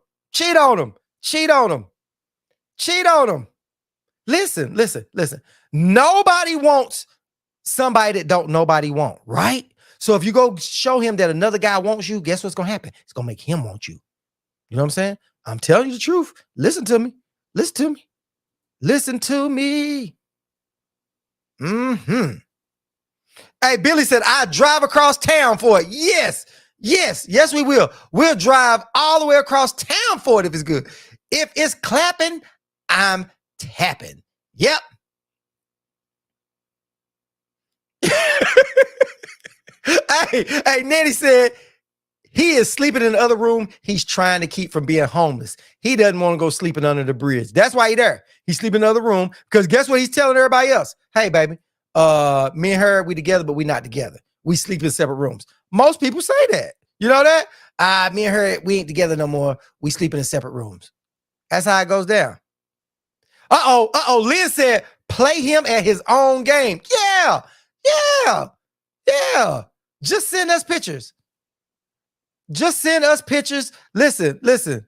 S1: Listen. Nobody wants somebody that don't nobody want, right? So if you go show him that another guy wants you, guess what's going to happen? It's going to make him want you. You know what I'm saying? I'm telling you the truth. Listen to me. Mm-hmm. Hey, Billy said, I drive across town for it. Yes, we will. We'll drive all the way across town for it if it's good. If it's clapping, I'm tapping. Yep. Hey, Nanny said, He is sleeping in the other room. He's trying to keep from being homeless. He doesn't want to go sleeping under the bridge. That's why he's there. He's sleeping in the other room because guess what he's telling everybody else? Hey, baby, me and her, we together, but we not together. We sleep in separate rooms. Most people say that. You know that? Me and her, we ain't together no more. We sleeping in separate rooms. That's how it goes down. Lynn said, play him at his own game. Yeah. Just send us pictures. Listen.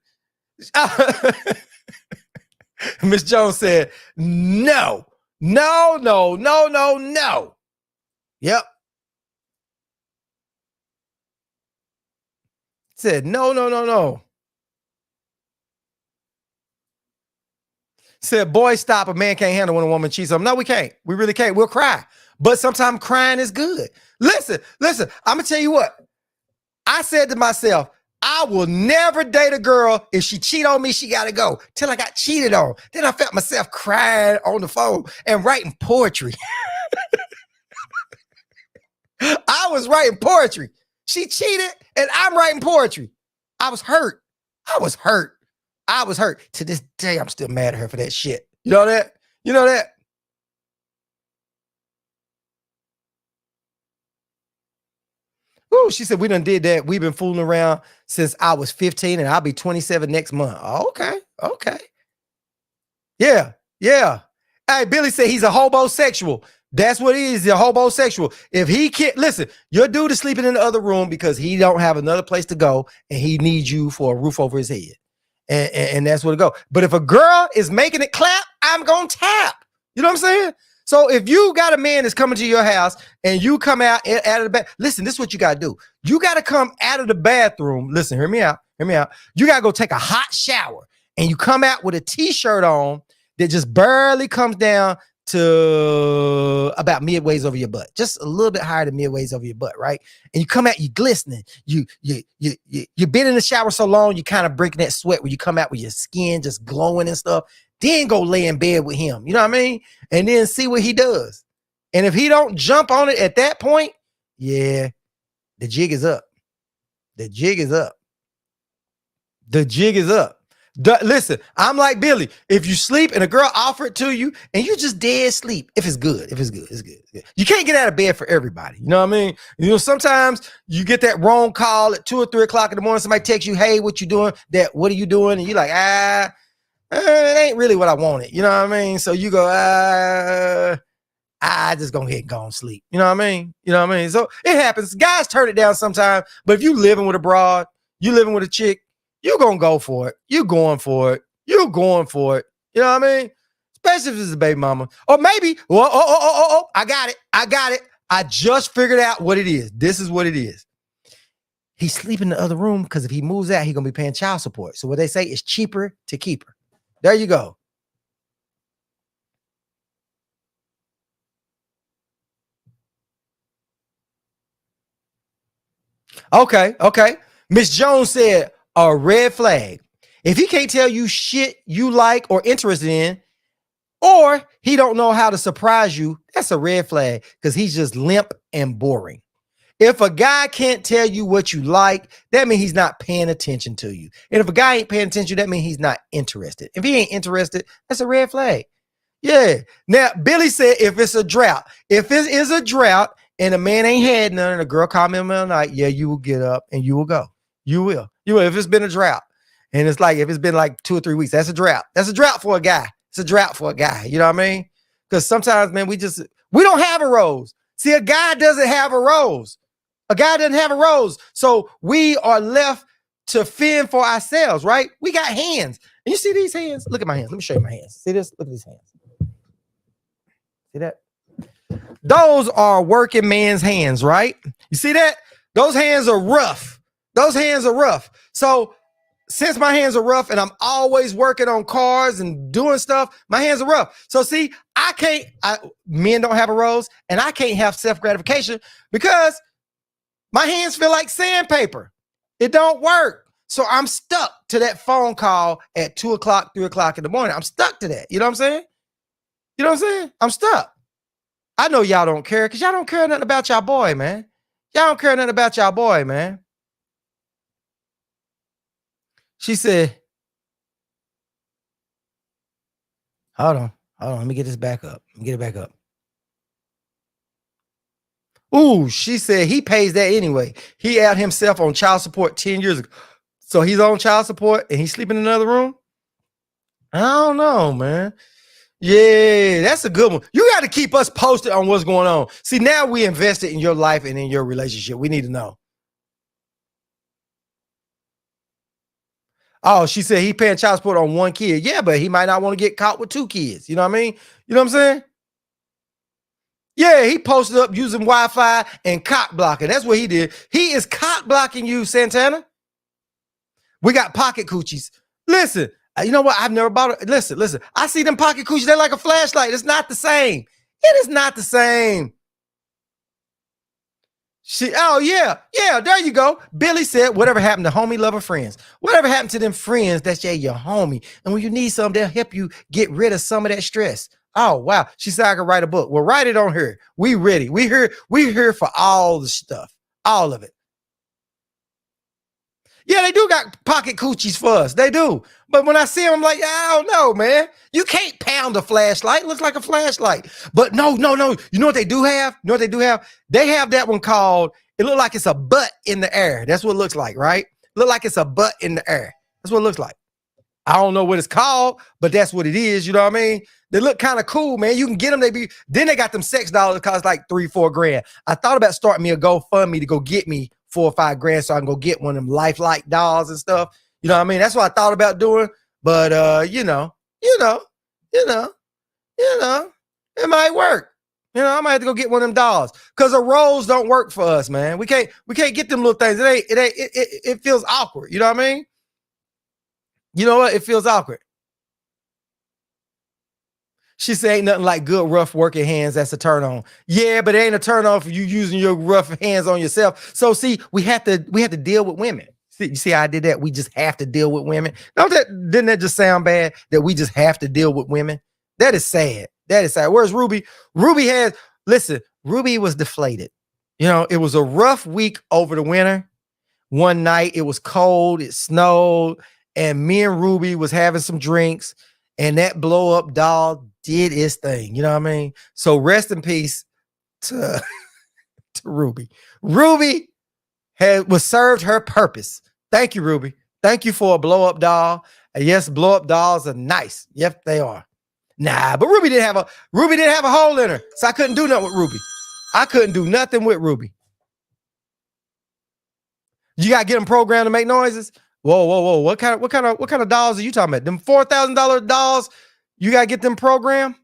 S1: Miss Jones said, no. Yep. Said, no. Said, boy, stop. A man can't handle when a woman cheats on him. No, we can't. We really can't. We'll cry. But sometimes crying is good. Listen. I'm going to tell you what. I said to myself, I will never date a girl. If she cheat on me, she got to go. Till I got cheated on. Then I felt myself crying on the phone and writing poetry. I was writing poetry. She cheated and I'm writing poetry. I was hurt. To this day, I'm still mad at her for that shit. You know that? Ooh, she said, we done did that. We've been fooling around since I was 15 and I'll be 27 next month. Okay. Yeah. Hey, Billy said he's a hobosexual. That's what he is. He's a hobosexual. If he can't, listen, your dude is sleeping in the other room because he don't have another place to go and he needs you for a roof over his head. And that's where to go. But if a girl is making it clap, I'm going to tap. You know what I'm saying? So if you got a man that's coming to your house and you come out of the bed, listen, this is what you got to do. You got to come out of the bathroom. Listen, hear me out. You got to go take a hot shower and you come out with a t-shirt on that just barely comes down to about midways over your butt, just a little bit higher than midways over your butt, right? And you come out, you glistening. You've been in the shower so long, you kind of breaking that sweat where you come out with your skin just glowing and stuff. Then go lay in bed with him. You know what I mean? And then see what he does. And if he don't jump on it at that point, yeah, the jig is up. Listen, I'm like Billy. If you sleep and a girl offer it to you and you just dead sleep, if it's good, it's good. You can't get out of bed for everybody. You know what I mean? Sometimes you get that wrong call at 2 or 3 o'clock in the morning. Somebody texts you, hey, what you doing? What are you doing? And you're like, it ain't really what I wanted. You know what I mean? So you go, I just go ahead and go and sleep. You know what I mean? So it happens. Guys turn it down sometimes. But if you living with a broad, you living with a chick, you're going to go for it. You're going for it. You know what I mean? Especially if it's a baby mama. Or maybe, I got it. I just figured out what it is. This is what it is. He's sleeping in the other room because if he moves out, he's going to be paying child support. So what they say is cheaper to keep her. There you go. Okay. Miss Jones said a red flag. If he can't tell you shit you like or interested in, or he don't know how to surprise you, that's a red flag because he's just limp and boring. If a guy can't tell you what you like, that means he's not paying attention to you. And if a guy ain't paying attention, that means he's not interested. If he ain't interested, that's a red flag. Yeah. Now, Billy said if it's a drought, if it is a drought and a man ain't had none and a girl call him in the night, yeah, you will get up and you will go. You will. If it's been a drought. And it's like, if it's been like 2 or 3 weeks, that's a drought. That's a drought for a guy. It's a drought for a guy. You know what I mean? Because sometimes, man, we don't have a rose. See, a guy doesn't have a rose. So we are left to fend for ourselves, right? We got hands. And you see these hands? Look at my hands. Let me show you my hands. See this? Look at these hands. See that? Those are working man's hands, right? You see that? Those hands are rough. So since my hands are rough and I'm always working on cars and doing stuff, my hands are rough. So see, men don't have a rose and I can't have self-gratification because my hands feel like sandpaper. It don't work. So I'm stuck to that phone call at 2 o'clock, 3 o'clock in the morning. I'm stuck to that. You know what I'm saying? I'm stuck. I know y'all don't care because y'all don't care nothing about y'all boy, man. She said, hold on. Let me get this back up. Let me get it back up. Ooh, she said he pays that anyway. He out himself on child support 10 years ago. So he's on child support and he's sleeping in another room? I don't know, man. Yeah, that's a good one. You got to keep us posted on what's going on. See, now we invested in your life and in your relationship. We need to know. Oh, she said he paying child support on one kid. Yeah, but he might not want to get caught with two kids. You know what I mean? You know what I'm saying? Yeah, he posted up using Wi-Fi and cock blocking. That's what he did. He is cock blocking you, Santana. We got pocket coochies. Listen, you know what? I've never bought it. Listen. I see them pocket coochies. They're like a flashlight. It's not the same. It is not the same. Oh, yeah, there you go. Billy said, whatever happened to homie, lover, friends? Whatever happened to them friends that's your homie? And when you need something, they'll help you get rid of some of that stress. Oh, wow. She said I could write a book. Well, write it on her. We ready. We here for all the stuff. All of it. Yeah, they do got pocket coochies for us. They do. But when I see them, I'm like, I don't know, man. You can't pound a flashlight. It looks like a flashlight. But no. You know what they do have? They have that one called, it looks like it's a butt in the air. That's what it looks like, right? Look like it's a butt in the air. That's what it looks like. I don't know what it's called, but that's what it is. You know what I mean? They look kind of cool, man. You can get them. Then they got them sex dolls that cost like $3-4 grand. I thought about starting me a GoFundMe to go get me $4 or $5 grand so I can go get one of them lifelike dolls and stuff. You know what I mean? That's what I thought about doing. But you know, it might work. You know, I might have to go get one of them dolls because the rolls don't work for us, man. We can't get them little things. It feels awkward. You know what I mean? You know what? It feels awkward. She said ain't nothing like good rough working hands. That's a turn on. Yeah, but it ain't a turn on for you using your rough hands on yourself. So see, we have to deal with women. See, you see how I did that? We just have to deal with women. Didn't that just sound bad? That we just have to deal with women? That is sad. Where's Ruby? Ruby was deflated. You know, it was a rough week over the winter. One night it was cold, it snowed, and me and Ruby was having some drinks, and that blow up doll did its thing. You know what I mean? So rest in peace to Ruby. Ruby was served her purpose. Thank you, Ruby. Thank you for a blow up doll. And yes, blow up dolls are nice. Yes, they are. Nah, but Ruby didn't have a hole in her, so I couldn't do nothing with Ruby. I couldn't do nothing with Ruby. You gotta get them programmed to make noises. Whoa! What kind of dolls are you talking about? Them $4,000 dolls? You gotta get them programmed.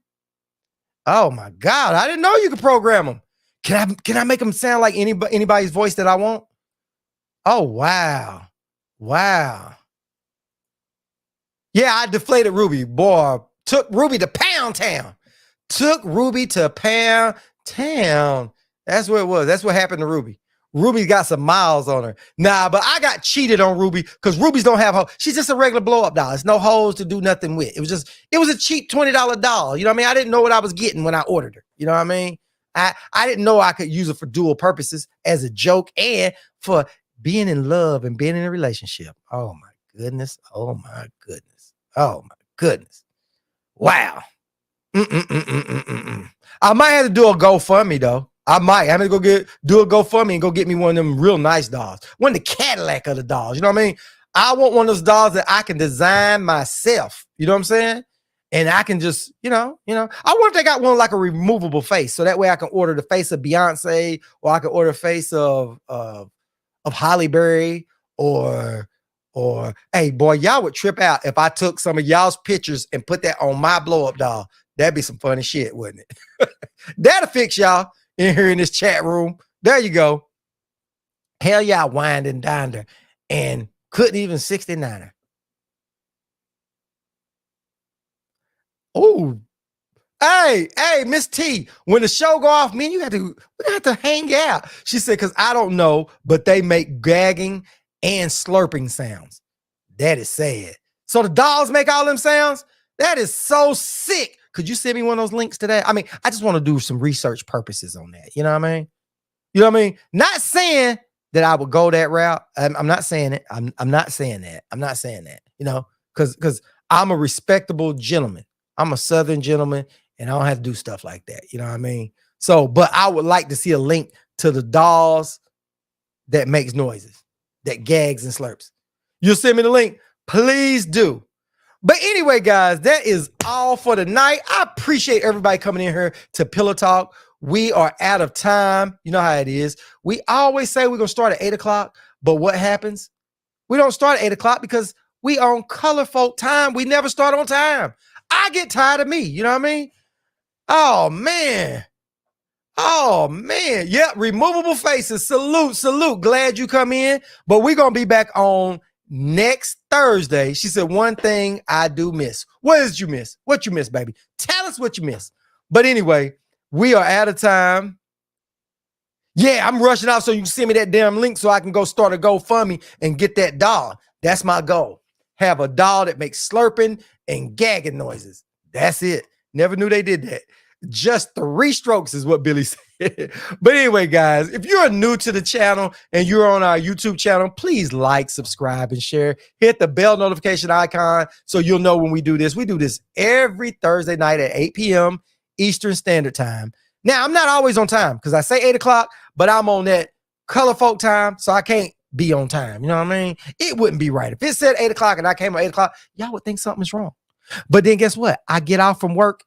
S1: Oh my God! I didn't know you could program them. Can I make them sound like anybody's voice that I want? Oh wow! Yeah, I deflated Ruby. Boy, took Ruby to Pound Town. That's what it was. That's what happened to Ruby. Ruby got some miles on her. Nah, but I got cheated on Ruby because Ruby's don't have hoes. She's just a regular blow up doll. It's no hoes to do nothing with. It was a cheap $20 doll. You know what I mean? I didn't know what I was getting when I ordered her. You know what I mean? I didn't know I could use her for dual purposes as a joke and for being in love and being in a relationship. Oh my goodness. Wow. I might have to do a GoFundMe though. I might have to do a GoFundMe and go get me one of them real nice dolls. One of the Cadillac of the dolls. You know what I mean? I want one of those dolls that I can design myself. You know what I'm saying? And I can just, I wonder if they got one like a removable face. So that way I can order the face of Beyonce, or I can order a face of Halle Berry, or hey boy, y'all would trip out if I took some of y'all's pictures and put that on my blow up doll. That'd be some funny shit, wouldn't it? That'll fix y'all in here in this chat room. There you go. Hell yeah, wined and dined her and couldn't even 69 her. Oh, hey, Miss T, when the show go off, man, we have to hang out. She said, because I don't know, but they make gagging and slurping sounds. That is sad. So the dolls make all them sounds? That is so sick. Could you send me one of those links today? I mean, I just want to do some research purposes on that. You know what I mean? Not saying that I would go that route. I'm not saying it. I'm not saying that. I'm not saying that. You know, because I'm a respectable gentleman. I'm a Southern gentleman, and I don't have to do stuff like that. You know what I mean? So, but I would like to see a link to the dolls that makes noises, that gags and slurps. You'll send me the link. Please do. But anyway, guys, that is all for tonight. I appreciate everybody coming in here to Pillow Talk. We are out of time. You know how it is. We always say we're going to start at 8 o'clock, but what happens? We don't start at 8 o'clock because we are on color folk time. We never start on time. I get tired of me. You know what I mean? Oh, man. Oh, man. Yep. Removable faces. Salute, salute. Glad you come in. But we're going to be back on next Thursday. She said, one thing I do miss. What did you miss? What you miss, baby? Tell us what you miss. But anyway, we are out of time. Yeah, I'm rushing out so you can send me that damn link so I can go start a GoFundMe and get that doll. That's my goal. Have a doll that makes slurping and gagging noises. That's it. Never knew they did that. Just 3 strokes is what Billy said. But anyway, guys, if you're new to the channel and you're on our YouTube channel, please like, subscribe, and share. Hit the bell notification icon so you'll know when we do this. We do this every Thursday night at 8 p.m. Eastern Standard Time. Now, I'm not always on time because I say 8 o'clock, but I'm on that color folk time, so I can't be on time. You know what I mean? It wouldn't be right. If it said 8 o'clock and I came at 8 o'clock, y'all would think something's wrong. But then guess what? I get out from work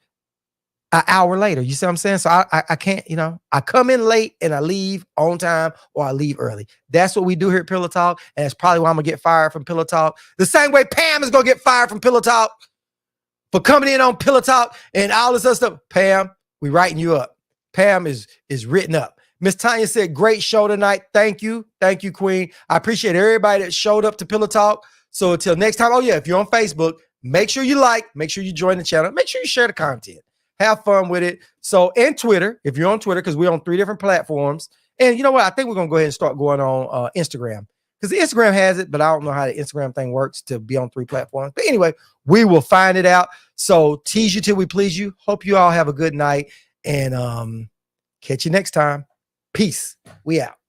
S1: an hour later. You see what I'm saying? So I can't, you know, I come in late and I leave on time or I leave early. That's what we do here at Pillow Talk. And that's probably why I'm going to get fired from Pillow Talk. The same way Pam is going to get fired from Pillow Talk for coming in on Pillow Talk and all this other stuff. Pam, we writing you up. Pam is written up. Miss Tanya said, great show tonight. Thank you. Thank you, Queen. I appreciate everybody that showed up to Pillow Talk. So until next time, oh yeah, if you're on Facebook, make sure you like, make sure you join the channel, make sure you share the content. Have fun with it. So, and Twitter, if you're on Twitter, because we're on 3 different platforms. And you know what? I think we're going to go ahead and start going on Instagram because the Instagram has it, but I don't know how the Instagram thing works to be on 3 platforms. But anyway, we will find it out. So tease you till we please you. Hope you all have a good night and catch you next time. Peace. We out.